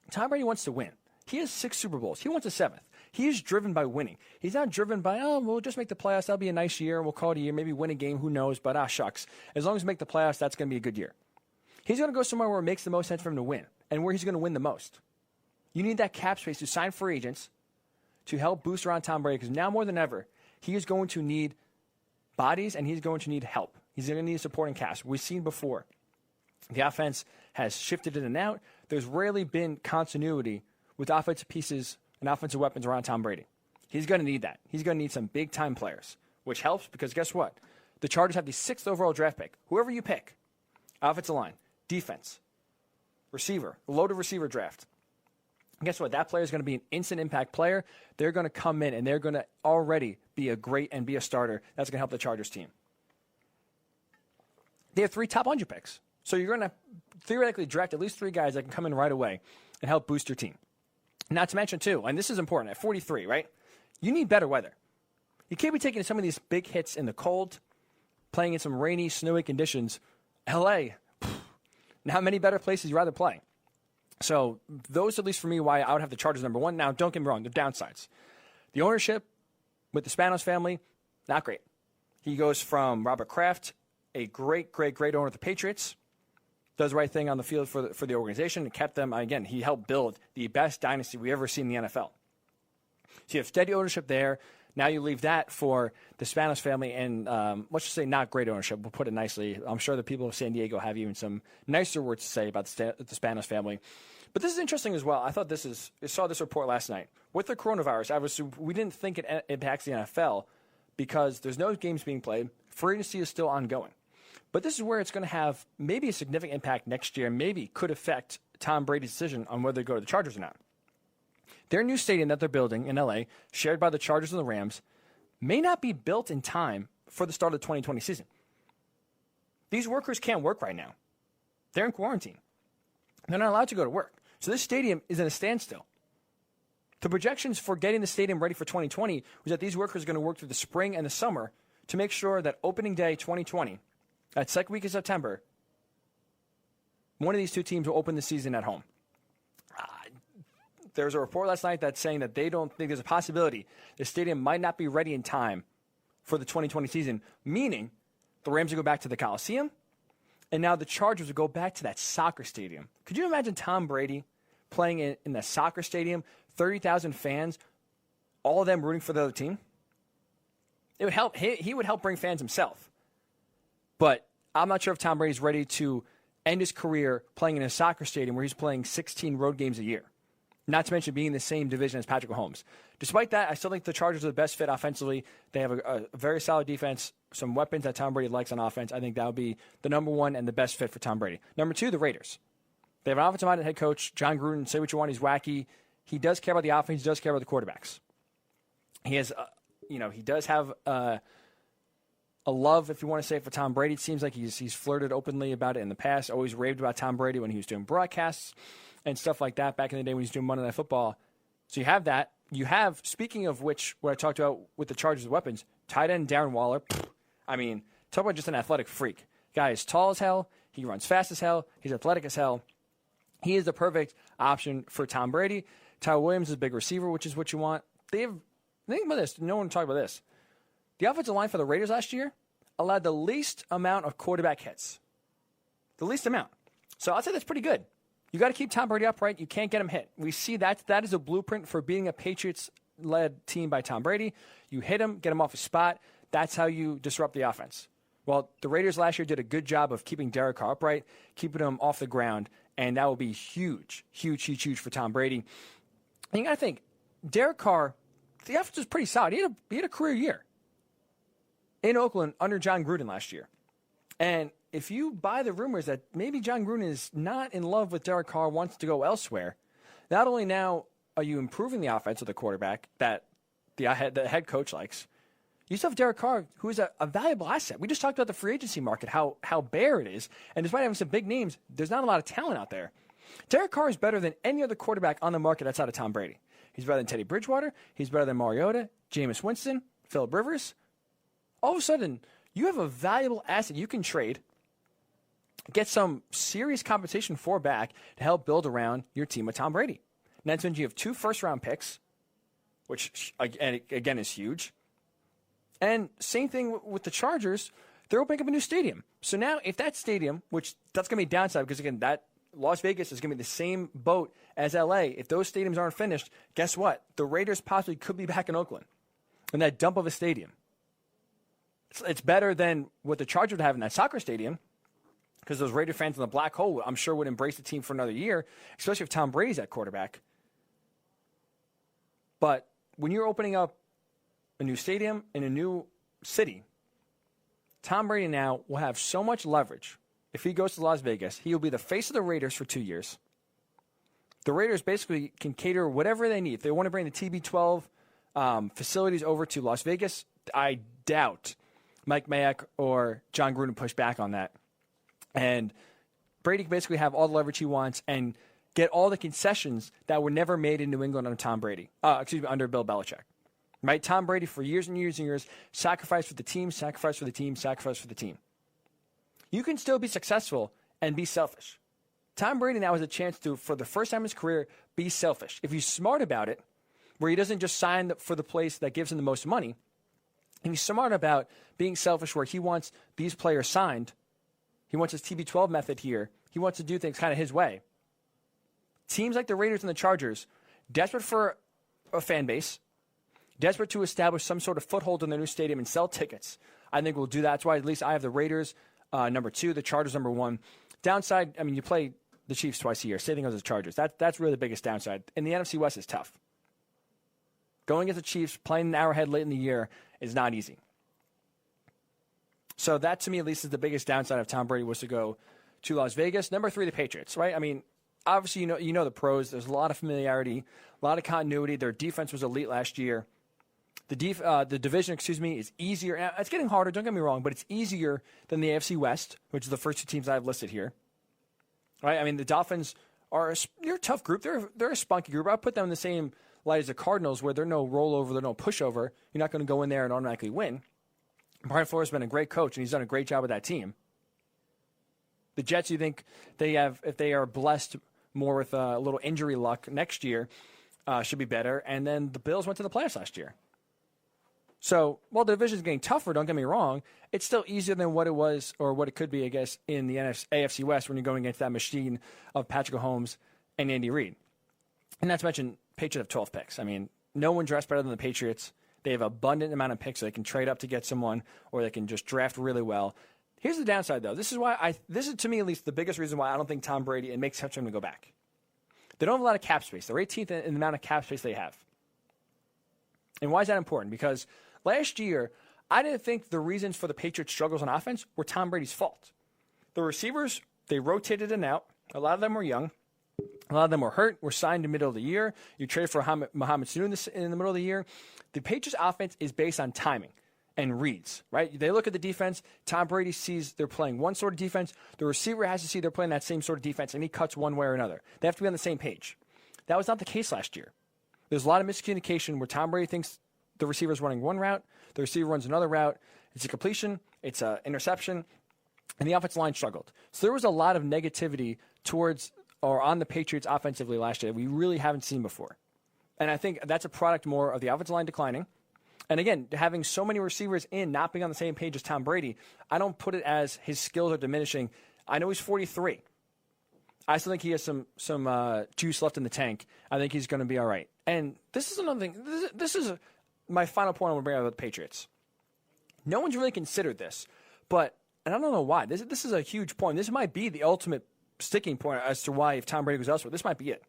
Tom Brady wants to win. He has 6 Super Bowls. He wants a 7th. He is driven by winning. He's not driven by, we'll just make the playoffs. That'll be a nice year. We'll call it a year. Maybe win a game. Who knows? But, shucks. As long as we make the playoffs, that's going to be a good year. He's going to go somewhere where it makes the most sense for him to win and where he's going to win the most. You need that cap space to sign free agents to help boost around Tom Brady because now more than ever, he is going to need bodies and he's going to need help. He's going to need a supporting cast. We've seen before. The offense has shifted in and out. There's rarely been continuity with offensive pieces and offensive weapons around Tom Brady. He's going to need that. He's going to need some big-time players, which helps because guess what? The Chargers have the 6th overall draft pick. Whoever you pick, offensive line, defense, receiver, loaded receiver draft. And guess what? That player is going to be an instant impact player. They're going to come in and they're going to already be a starter. That's going to help the Chargers team. They have 3 top 100 picks. So you're going to theoretically draft at least 3 guys that can come in right away and help boost your team. Not to mention, too, and this is important, at 43, right? You need better weather. You can't be taking some of these big hits in the cold, playing in some rainy, snowy conditions. L.A., not many better places you'd rather play. So those, at least for me, why I would have the Chargers number 1. Now, don't get me wrong, the downsides. The ownership with the Spanos family, not great. He goes from Robert Kraft, a great owner of the Patriots, does the right thing on the field for the organization and kept them. Again, he helped build the best dynasty we ever seen in the NFL. So you have steady ownership there. Now you leave that for the Spanos family and let's just say not great ownership. We'll put it nicely. I'm sure the people of San Diego have even some nicer words to say about the Spanos family. But this is interesting as well. I saw this report last night. With the coronavirus, we didn't think it impacts the NFL because there's no games being played. Free agency is still ongoing. But this is where it's going to have maybe a significant impact next year, maybe could affect Tom Brady's decision on whether to go to the Chargers or not. Their new stadium that they're building in L.A., shared by the Chargers and the Rams, may not be built in time for the start of the 2020 season. These workers can't work right now. They're in quarantine. They're not allowed to go to work. So this stadium is in a standstill. The projections for getting the stadium ready for 2020 was that these workers are going to work through the spring and the summer to make sure that opening day 2020, that second week of September, one of these 2 teams will open the season at home. There's a report last night that's saying that they don't think there's a possibility the stadium might not be ready in time for the 2020 season, meaning the Rams will go back to the Coliseum, and now the Chargers will go back to that soccer stadium. Could you imagine Tom Brady playing in the soccer stadium, 30,000 fans, all of them rooting for the other team? It would help. He would help bring fans himself. But I'm not sure if Tom Brady's ready to end his career playing in a soccer stadium where he's playing 16 road games a year. Not to mention being in the same division as Patrick Mahomes. Despite that, I still think the Chargers are the best fit offensively. They have a very solid defense, some weapons that Tom Brady likes on offense. I think that would be the number 1 and the best fit for Tom Brady. Number 2, the Raiders. They have an offensive-minded head coach, John Gruden. Say what you want, he's wacky. He does care about the offense. He does care about the quarterbacks. He has, he does have a love, if you want to say it, for Tom Brady. It seems like he's flirted openly about it in the past, always raved about Tom Brady when he was doing broadcasts and stuff like that back in the day when he was doing Monday Night Football. So you have that. You have, speaking of which, what I talked about with the Chargers' weapons, tight end Darren Waller. I mean, talk about just an athletic freak. Guy is tall as hell. He runs fast as hell. He's athletic as hell. He is the perfect option for Tom Brady. Tyrell Williams is a big receiver, which is what you want. Think about this. No one talked about this. The offensive line for the Raiders last year allowed the least amount of quarterback hits. The least amount. So I'd say that's pretty good. You got to keep Tom Brady upright. You can't get him hit. We see that is a blueprint for beating a Patriots-led team by Tom Brady. You hit him, get him off his spot. That's how you disrupt the offense. Well, the Raiders last year did a good job of keeping Derek Carr upright, keeping him off the ground, and that will be huge for Tom Brady. And you got to think, Derek Carr, the offense was pretty solid. He had a career year in Oakland under John Gruden last year. And if you buy the rumors that maybe John Gruden is not in love with Derek Carr, wants to go elsewhere, not only now are you improving the offense with a quarterback that the head coach likes, you still have Derek Carr, who is a valuable asset. We just talked about the free agency market, how bare it is. And despite having some big names, there's not a lot of talent out there. Derek Carr is better than any other quarterback on the market outside of Tom Brady. He's better than Teddy Bridgewater. He's better than Mariota, Jameis Winston, Phillip Rivers. All of a sudden, you have a valuable asset you can trade, get some serious compensation for back to help build around your team with Tom Brady. And that means you have 2 first-round picks, which, again, is huge. And same thing with the Chargers. They're opening up a new stadium. So now if that stadium, which that's going to be a downside because, again, that Las Vegas is going to be the same boat as L.A. If those stadiums aren't finished, guess what? The Raiders possibly could be back in Oakland in that dump of a stadium. It's better than what the Chargers would have in that soccer stadium because those Raider fans in the black hole, I'm sure, would embrace the team for another year, especially if Tom Brady's at quarterback. But when you're opening up a new stadium in a new city, Tom Brady now will have so much leverage. If he goes to Las Vegas, he will be the face of the Raiders for 2 years. The Raiders basically can cater whatever they need. If they want to bring the TB12 facilities over to Las Vegas, I doubt Mike Mayock or John Gruden push back on that. And Brady can basically have all the leverage he wants and get all the concessions that were never made in New England under Tom Brady. Under Bill Belichick. Right? Tom Brady, for years and years and years, sacrificed for the team, sacrificed for the team, sacrificed for the team. You can still be successful and be selfish. Tom Brady now has a chance to, for the first time in his career, be selfish. If he's smart about it, where he doesn't just sign for the place that gives him the most money, and he's smart about being selfish where he wants these players signed, he wants his TB12 method here, he wants to do things kind of his way. Teams like the Raiders and the Chargers, desperate for a fan base, desperate to establish some sort of foothold in their new stadium and sell tickets, I think we'll do that. That's why at least I have the Raiders number 2, the Chargers number 1. Downside, I mean, you play the Chiefs twice a year. Same thing as the Chargers. That's really the biggest downside. And the NFC West is tough. Going against the Chiefs, playing in Arrowhead late in the year is not easy. So that, to me, at least, is the biggest downside if Tom Brady was to go to Las Vegas. Number 3, the Patriots, right? I mean, obviously, you know the pros. There's a lot of familiarity, a lot of continuity. Their defense was elite last year. The division, is easier. It's getting harder, don't get me wrong, but it's easier than the AFC West, which is the first 2 teams I've listed here. Right? I mean, the Dolphins they're a tough group. They're a spunky group. I put them in the same light as the Cardinals, where they're no rollover, they're no pushover. You're not going to go in there and automatically win. Brian Flores has been a great coach, and he's done a great job with that team. The Jets, you think they have, if they are blessed more with a little injury luck next year, should be better. And then the Bills went to the playoffs last year. So, while the division is getting tougher, don't get me wrong, it's still easier than what it was or what it could be, I guess, in the AFC West when you're going against that machine of Patrick Mahomes and Andy Reid. And not to mention, Patriots have 12 picks. I mean, no one dressed better than the Patriots. They have an abundant amount of picks, so they can trade up to get someone, or they can just draft really well. Here's the downside, though. This is, to me, at least, the biggest reason why I don't think Tom Brady, it makes sense for him to go back. They don't have a lot of cap space. They're 18th in the amount of cap space they have. And why is that important? Because last year, I didn't think the reasons for the Patriots' struggles on offense were Tom Brady's fault. The receivers, they rotated in and out. A lot of them were young. A lot of them were hurt, were signed in the middle of the year. You trade for Mohamed Sanu in the middle of the year. The Patriots' offense is based on timing and reads, right? They look at the defense. Tom Brady sees they're playing one sort of defense. The receiver has to see they're playing that same sort of defense, and he cuts one way or another. They have to be on the same page. That was not the case last year. There's a lot of miscommunication where Tom Brady thinks the receiver's running one route, the receiver runs another route. It's a completion, it's an interception, and the offensive line struggled. So there was a lot of negativity towards or on the Patriots offensively last year that we really haven't seen before. And I think that's a product more of the offensive line declining. And again, having so many receivers in not being on the same page as Tom Brady, I don't put it as his skills are diminishing. I know he's 43. I still think he has some juice left in the tank. I think he's going to be all right. And this is another thing. This is my final point I want to bring up about the Patriots. No one's really considered this, but, and I don't know why. This is a huge point. This might be the ultimate sticking point as to why if Tom Brady goes elsewhere, this might be it.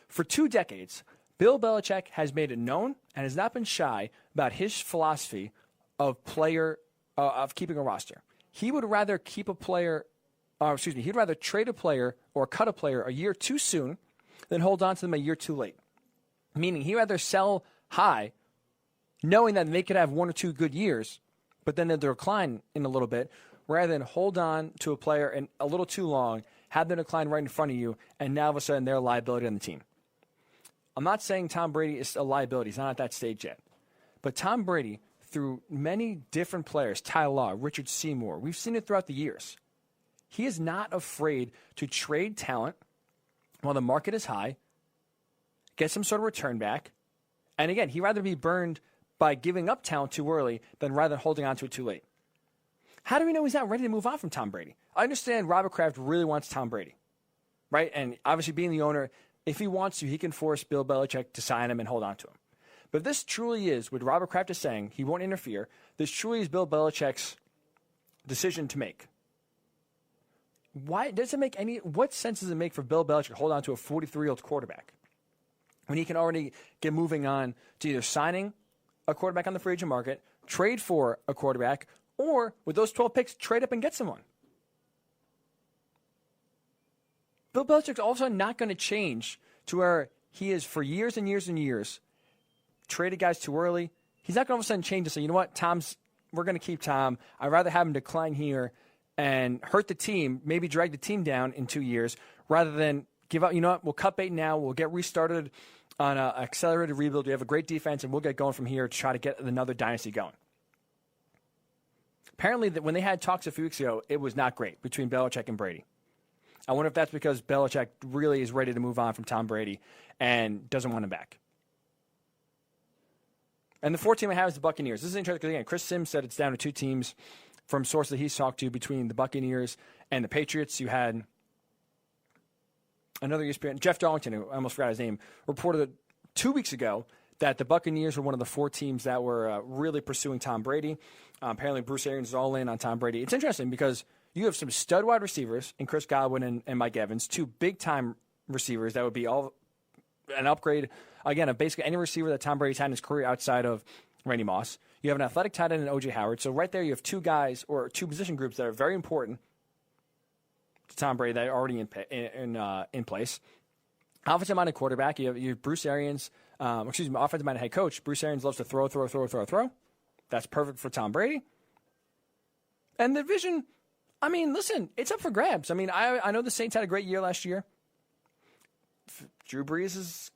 For 2 decades, Bill Belichick has made it known and has not been shy about his philosophy of keeping a roster. He would rather keep a player, he'd rather trade a player or cut a player a year too soon than hold on to them a year too late. Meaning he'd rather sell high, knowing that they could have 1 or 2 good years, but then they'll decline in a little bit, rather than hold on to a player and a little too long, have them decline right in front of you, and now all of a sudden they're a liability on the team. I'm not saying Tom Brady is a liability. He's not at that stage yet. But Tom Brady, through many different players, Ty Law, Richard Seymour, we've seen it throughout the years. He is not afraid to trade talent while the market is high, get some sort of return back, and again, he'd rather be burned by giving up talent too early than rather than holding on to it too late. How do we know he's not ready to move on from Tom Brady? I understand Robert Kraft really wants Tom Brady, right? And obviously being the owner, if he wants to, he can force Bill Belichick to sign him and hold on to him. But this truly is what Robert Kraft is saying. He won't interfere. This truly is Bill Belichick's decision to make. Why does it make what sense does it make for Bill Belichick to hold on to a 43-year-old quarterback? when he can already get moving on to either signing a quarterback on the free agent market, trade for a quarterback, or with those 12 picks, trade up and get someone. Bill Belichick's all of a sudden not going to change to where he is for years and years and years. Traded guys too early. He's not going to all of a sudden change and say, you know what, we're going to keep Tom. I'd rather have him decline here and hurt the team, maybe drag the team down in 2 years, rather than give up, you know what, we'll cut bait now, we'll get restarted on an accelerated rebuild. We have a great defense, and we'll get going from here to try to get another dynasty going. Apparently, when they had talks a few weeks ago, it was not great between Belichick and Brady. I wonder if that's because Belichick really is ready to move on from Tom Brady and doesn't want him back. And the fourth team I have is the Buccaneers. This is interesting because, again, Chris Sims said it's down to 2 teams from sources that he's talked to between the Buccaneers and the Patriots. You had another ESPN, Jeff Darlington, who I almost forgot his name, reported 2 weeks ago that the Buccaneers were one of the 4 teams that were really pursuing Tom Brady. Apparently, Bruce Arians is all in on Tom Brady. It's interesting because you have some stud wide receivers in Chris Godwin and Mike Evans, 2 big-time receivers that would be all an upgrade, again, of basically any receiver that Tom Brady's had in his career outside of Randy Moss. You have an athletic tight end in O.J. Howard. So right there you have 2 guys or 2 position groups that are very important to Tom Brady that are already in place. Offensive-minded quarterback, you have Bruce Arians, offensive-minded head coach. Bruce Arians loves to throw. That's perfect for Tom Brady. And the division, I mean, listen, it's up for grabs. I mean, I know the Saints had a great year last year. Drew Brees is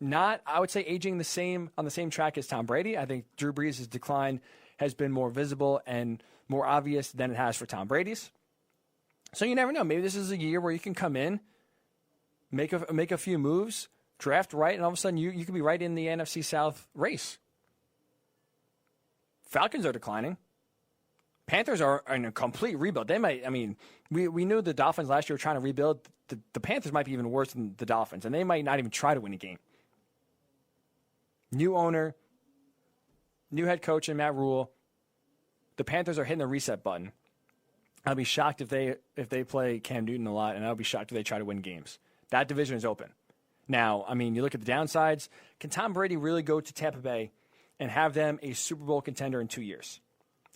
not, I would say, aging on the same track as Tom Brady. I think Drew Brees' decline has been more visible and more obvious than it has for Tom Brady's. So you never know. Maybe this is a year where you can come in, make a few moves, draft right, and all of a sudden you could be right in the NFC South race. Falcons are declining. Panthers are in a complete rebuild. They might, I mean, we knew the Dolphins last year were trying to rebuild. The Panthers might be even worse than the Dolphins, and they might not even try to win a game. New owner, new head coach in Matt Rule. The Panthers are hitting the reset button. I'll be shocked if they play Cam Newton a lot, and I'll be shocked if they try to win games. That division is open. Now, I mean, you look at the downsides. Can Tom Brady really go to Tampa Bay and have them a Super Bowl contender in 2 years?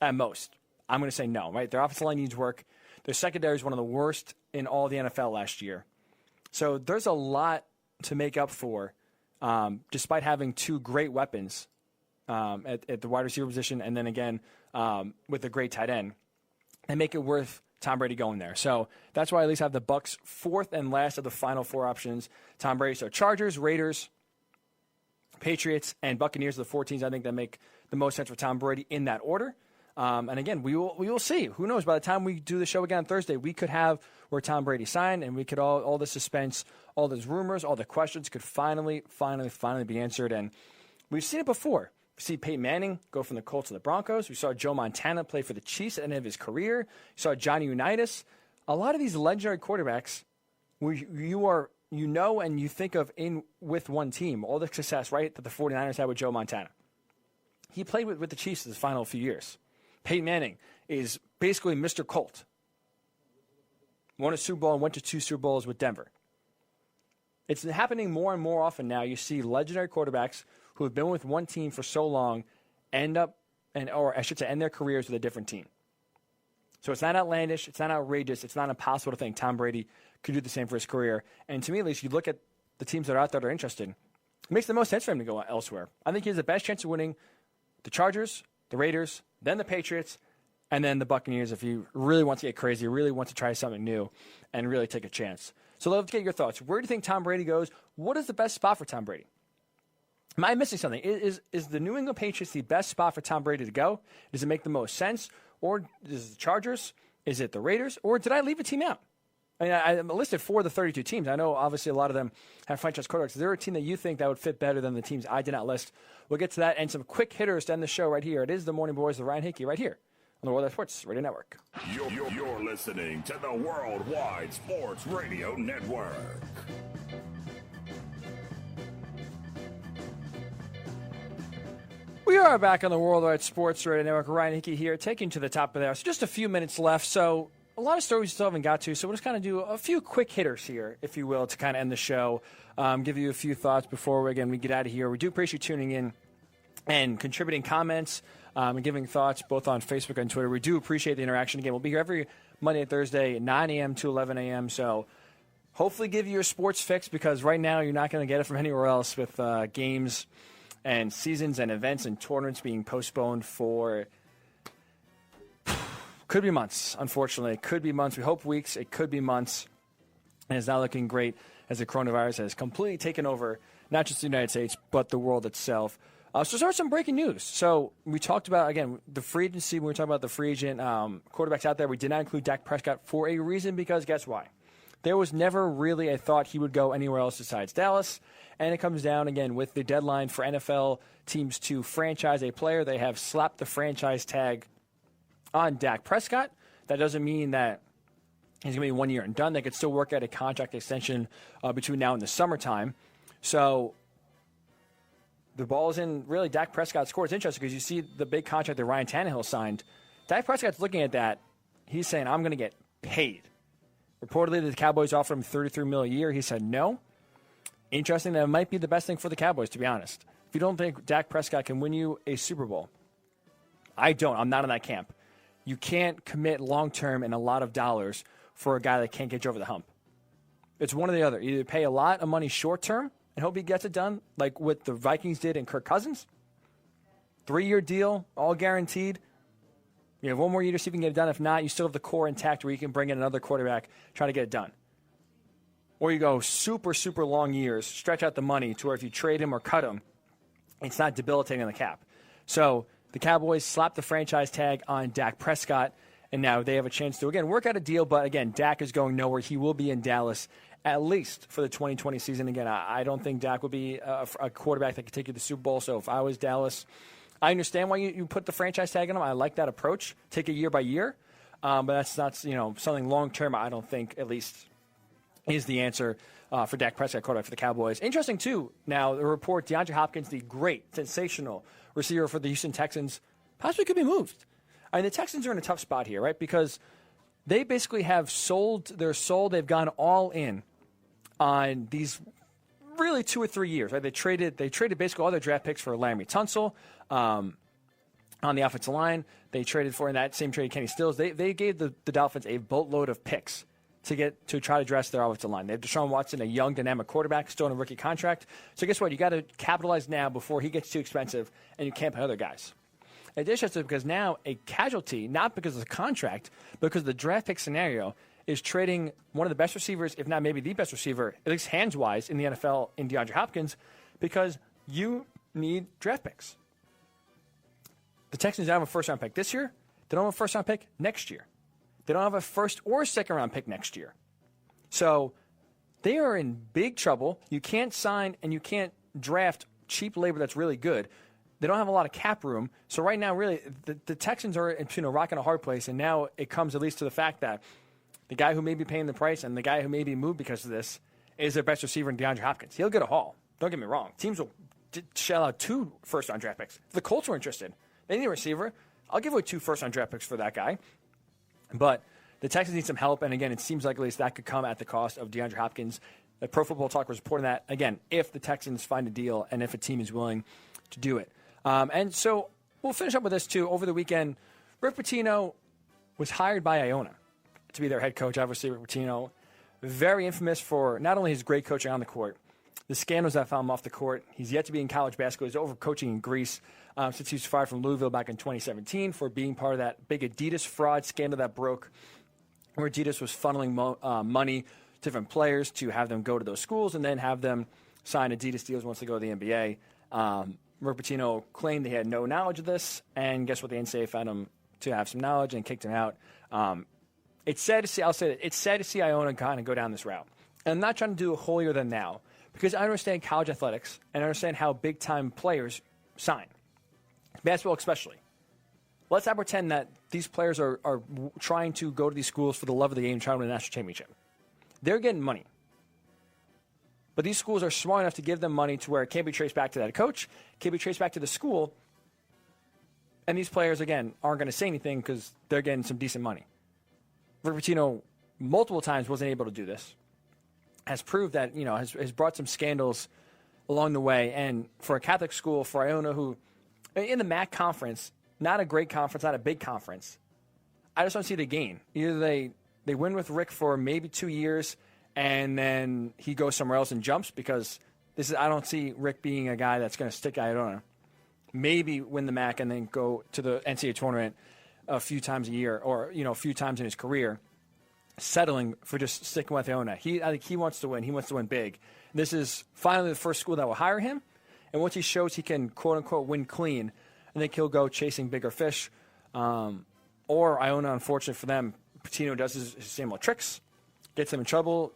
At most. I'm going to say no, right? Their offensive line needs work. Their secondary is one of the worst in all the NFL last year. So there's a lot to make up for, despite having 2 great weapons at the wide receiver position, and then again with a great tight end, and make it worth Tom Brady going there. So that's why I at least have the Bucs 4th and last of the final 4 options. Tom Brady. So Chargers, Raiders, Patriots, and Buccaneers are the 4 teams I think that make the most sense for Tom Brady in that order. And again, we will see. Who knows? By the time we do the show again on Thursday, we could have where Tom Brady signed, and we could all the suspense, all those rumors, all the questions could finally be answered. And we've seen it before. We see Peyton Manning go from the Colts to the Broncos. We saw Joe Montana play for the Chiefs at the end of his career. You saw Johnny Unitas. A lot of these legendary quarterbacks, and you think of with one team, all the success, right, that the 49ers had with Joe Montana. He played with the Chiefs his final few years. Peyton Manning is basically Mr. Colt. Won a Super Bowl and went to 2 Super Bowls with Denver. It's happening more and more often now. You see legendary quarterbacks who have been with one team for so long end their careers with a different team. So it's not outlandish, it's not outrageous, it's not impossible to think Tom Brady could do the same for his career. And to me, at least, you look at the teams that are out there that are interested, it makes the most sense for him to go elsewhere. I think he has the best chance of winning the Chargers, the Raiders, then the Patriots, and then the Buccaneers if he really wants to get crazy, really wants to try something new, and really take a chance. So let's get your thoughts. Where do you think Tom Brady goes? What is the best spot for Tom Brady? Am I missing something? Is the New England Patriots the best spot for Tom Brady to go? Does it make the most sense? Or is it the Chargers? Is it the Raiders? Or did I leave a team out? I mean, I listed 4 of the 32 teams. I know, obviously, a lot of them have franchise quarterbacks. Is there a team that you think that would fit better than the teams I did not list? We'll get to that and some quick hitters to end the show right here. It is the Morning Boys with Ryan Hickey right here on the Worldwide Sports Radio Network. You're listening to the Worldwide Sports Radio Network. We are back on the Worldwide Sports Radio Network. Ryan Hickey here, taking to the top of there. So just a few minutes left. So a lot of stories we still haven't got to, so we'll just kind of do a few quick hitters here, if you will, to kind of end the show. Give you a few thoughts before, we get out of here. We do appreciate you tuning in and contributing comments and giving thoughts both on Facebook and Twitter. We do appreciate the interaction. Again, we'll be here every Monday and Thursday, 9 a.m. to 11 a.m., so hopefully give you your sports fix, because right now you're not going to get it from anywhere else with games and seasons and events and tournaments being postponed for could be months, unfortunately. It could be months. We hope weeks. It could be months. And it's not looking great as the coronavirus has completely taken over not just the United States, but the world itself. So there's some breaking news. So we talked about, again, the free agency. When we were talking about the free agent quarterbacks out there, we did not include Dak Prescott for a reason, because guess why? There was never really a thought he would go anywhere else besides Dallas. And it comes down, again, with the deadline for NFL teams to franchise a player. They have slapped the franchise tag on Dak Prescott. That doesn't mean that he's going to be 1 year and done. They could still work out a contract extension between now and the summertime. So the ball is in, really, Dak Prescott's court. It's interesting because you see the big contract that Ryan Tannehill signed. Dak Prescott's looking at that. He's saying, I'm going to get paid. Reportedly, the Cowboys offered him $33 million a year. He said no. Interesting, that might be the best thing for the Cowboys, to be honest. If you don't think Dak Prescott can win you a Super Bowl, I don't. I'm not in that camp. You can't commit long-term and a lot of dollars for a guy that can't get you over the hump. It's one or the other. Either pay a lot of money short-term and hope he gets it done, like what the Vikings did in Kirk Cousins. 3-year deal, all guaranteed. You have 1 more year to see if you can get it done. If not, you still have the core intact where you can bring in another quarterback, try to get it done. Or you go super, super long years, stretch out the money to where if you trade him or cut him, it's not debilitating on the cap. So the Cowboys slapped the franchise tag on Dak Prescott, and now they have a chance to, again, work out a deal. But, again, Dak is going nowhere. He will be in Dallas at least for the 2020 season. Again, I don't think Dak will be a quarterback that could take you to the Super Bowl. So if I was Dallas, I understand why you put the franchise tag on him. I like that approach. Take it year by year. But that's not something long-term, I don't think, at least, is the answer for Dak Prescott, quarterback for the Cowboys. Interesting, too, now, the report, DeAndre Hopkins, the great, sensational receiver for the Houston Texans, possibly could be moved. I mean, the Texans are in a tough spot here, right? Because they basically have sold their soul. They've gone all in on these really 2 or 3 years, right? They traded basically all their draft picks for Laramie Tunsil on the offensive line. They traded for, in that same trade, Kenny Stills. They gave the Dolphins a boatload of picks to try to address their offensive line. They have Deshaun Watson, a young, dynamic quarterback, still on a rookie contract. So guess what? You got to capitalize now before he gets too expensive and you can't pay other guys. In addition to because now a casualty, not because of the contract, but because of the draft pick scenario, is trading one of the best receivers, if not maybe the best receiver, at least hands-wise, in the NFL in DeAndre Hopkins, because you need draft picks. The Texans don't have a first-round pick this year. They don't have a first-round pick next year. They don't have a first or second-round pick next year. So they are in big trouble. You can't sign and you can't draft cheap labor that's really good. They don't have a lot of cap room. So right now, really, the Texans are between a rock and a hard place, and now it comes at least to the fact that the guy who may be paying the price and the guy who may be moved because of this is their best receiver in DeAndre Hopkins. He'll get a haul. Don't get me wrong. Teams will shell out 2 first-round draft picks. If the Colts were interested, they need a receiver. I'll give away 2 first-round draft picks for that guy. But the Texans need some help, and again, it seems like at least that could come at the cost of DeAndre Hopkins. The Pro Football Talk was reporting that, again, if the Texans find a deal and if a team is willing to do it. And so we'll finish up with this, too. Over the weekend, Rick Pitino was hired by Iona to be their head coach. Obviously, Rick Pitino, very infamous for not only his great coaching on the court, the scandals that found him off the court. He's yet to be in college basketball. He's over coaching in Greece since he was fired from Louisville back in 2017 for being part of that big Adidas fraud scandal that broke, where Adidas was funneling money to different players to have them go to those schools and then have them sign Adidas deals once they go to the NBA. Rick Pitino claimed he had no knowledge of this, and guess what? The NCAA found him to have some knowledge and kicked him out. It's sad to see. I'll say that it's sad to see Iona kind of go down this route. And I'm not trying to do a holier than thou, because I understand college athletics and I understand how big-time players sign, basketball especially. Let's not pretend that these players are trying to go to these schools for the love of the game and trying to win a national championship. They're getting money. But these schools are smart enough to give them money to where it can't be traced back to that coach, can't be traced back to the school, and these players, again, aren't going to say anything because they're getting some decent money. Rick Pitino multiple times wasn't able to do this. Has proved that, has brought some scandals along the way. And for a Catholic school, for Iona, who in the MAC conference, not a great conference, not a big conference, I just don't see the gain. Either they win with Rick for maybe 2 years and then he goes somewhere else and jumps, because I don't see Rick being a guy that's going to stick at Iona. Maybe win the MAC and then go to the NCAA tournament a few times a year, or a few times in his career, settling for just sticking with Iona. I think he wants to win. He wants to win big. This is finally the first school that will hire him, and once he shows he can quote unquote win clean, I think he'll go chasing bigger fish. Or Iona, unfortunately for them, Pitino does his same old tricks, gets them in trouble,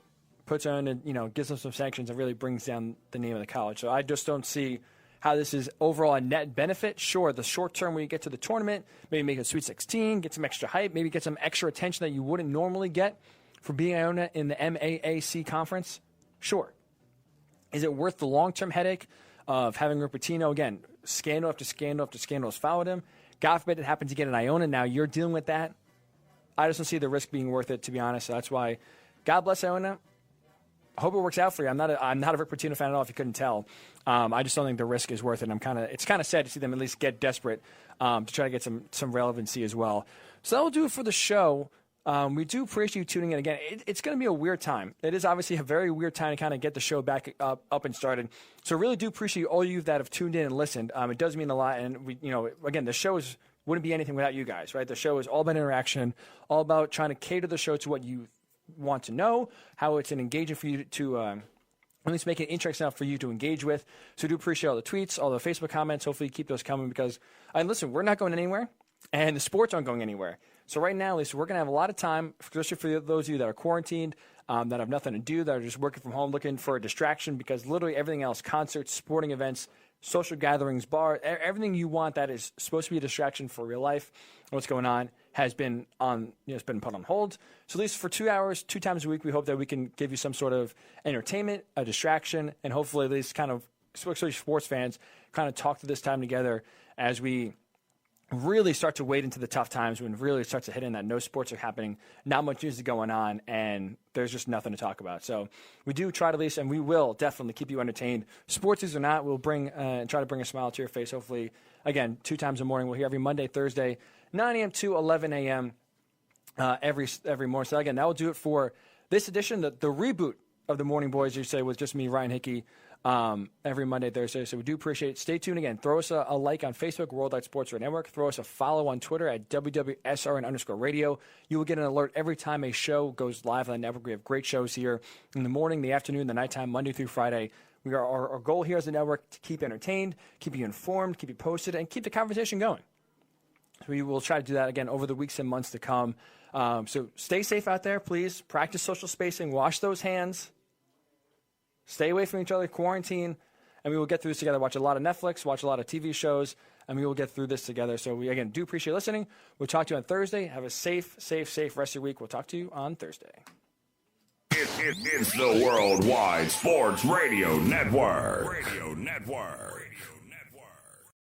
puts on and gives them some sanctions, and really brings down the name of the college. So I just don't see how this is overall a net benefit. Sure, the short term when you get to the tournament, maybe make a Sweet 16, get some extra hype, maybe get some extra attention that you wouldn't normally get for being Iona in the MAAC conference. Sure. Is it worth the long-term headache of having Rick Pitino, again, scandal after scandal after scandal has followed him? God forbid it happens again in Iona. Now you're dealing with that. I just don't see the risk being worth it, to be honest. So that's why, God bless Iona. I hope it works out for you. I'm not a Rick Pitino fan at all, if you couldn't tell. I just don't think the risk is worth it. It's kind of sad to see them at least get desperate to try to get some relevancy as well. So that will do it for the show. We do appreciate you tuning in again. It's going to be a weird time. It is obviously a very weird time to kind of get the show back up and started. So really do appreciate all you that have tuned in and listened. It does mean a lot. And we, again, the show wouldn't be anything without you guys, right? The show is all about interaction, all about trying to cater the show to what you want to know, how it's engaging for you to at least make it interesting enough for you to engage with. So do appreciate all the tweets, all the Facebook comments. Hopefully keep those coming, because listen, we're not going anywhere and the sports aren't going anywhere. So right now, at least, we're going to have a lot of time, especially for those of you that are quarantined, that have nothing to do, that are just working from home, looking for a distraction, because literally everything else, concerts, sporting events, social gatherings, bar, everything you want that is supposed to be a distraction for real life and what's going on has been it's been put on hold. So at least for 2 hours, 2 times a week, we hope that we can give you some sort of entertainment, a distraction, and hopefully at least kind of, especially sports fans, kind of talk through this time together as we really start to wade into the tough times, when it really starts to hit in that no sports are happening, not much news is going on, and there's just nothing to talk about. So we do try to at least, and we will definitely keep you entertained. Sports is or not, we'll bring try to bring a smile to your face. Hopefully, again, 2 times a morning. We're here every Monday, Thursday, 9 a.m. to 11 a.m. Every morning. So again, that will do it for this edition, the reboot of the Morning Boys, you say, with just me, Ryan Hickey, every Monday, Thursday. So we do appreciate it. Stay tuned again. Throw us a like on Facebook, Worldwide Sports Radio Network. Throw us a follow on Twitter at WWSRN_radio. You will get an alert every time a show goes live on the network. We have great shows here in the morning, the afternoon, the nighttime, Monday through Friday. Our goal here as a network to keep entertained, keep you informed, keep you posted, and keep the conversation going. So we will try to do that again over the weeks and months to come. So stay safe out there, please. Practice social spacing. Wash those hands. Stay away from each other, quarantine, and we will get through this together. Watch a lot of Netflix, watch a lot of TV shows, and we will get through this together. So we, again, do appreciate listening. We'll talk to you on Thursday. Have a safe rest of your week. We'll talk to you on Thursday. It's the Worldwide Sports Radio Network.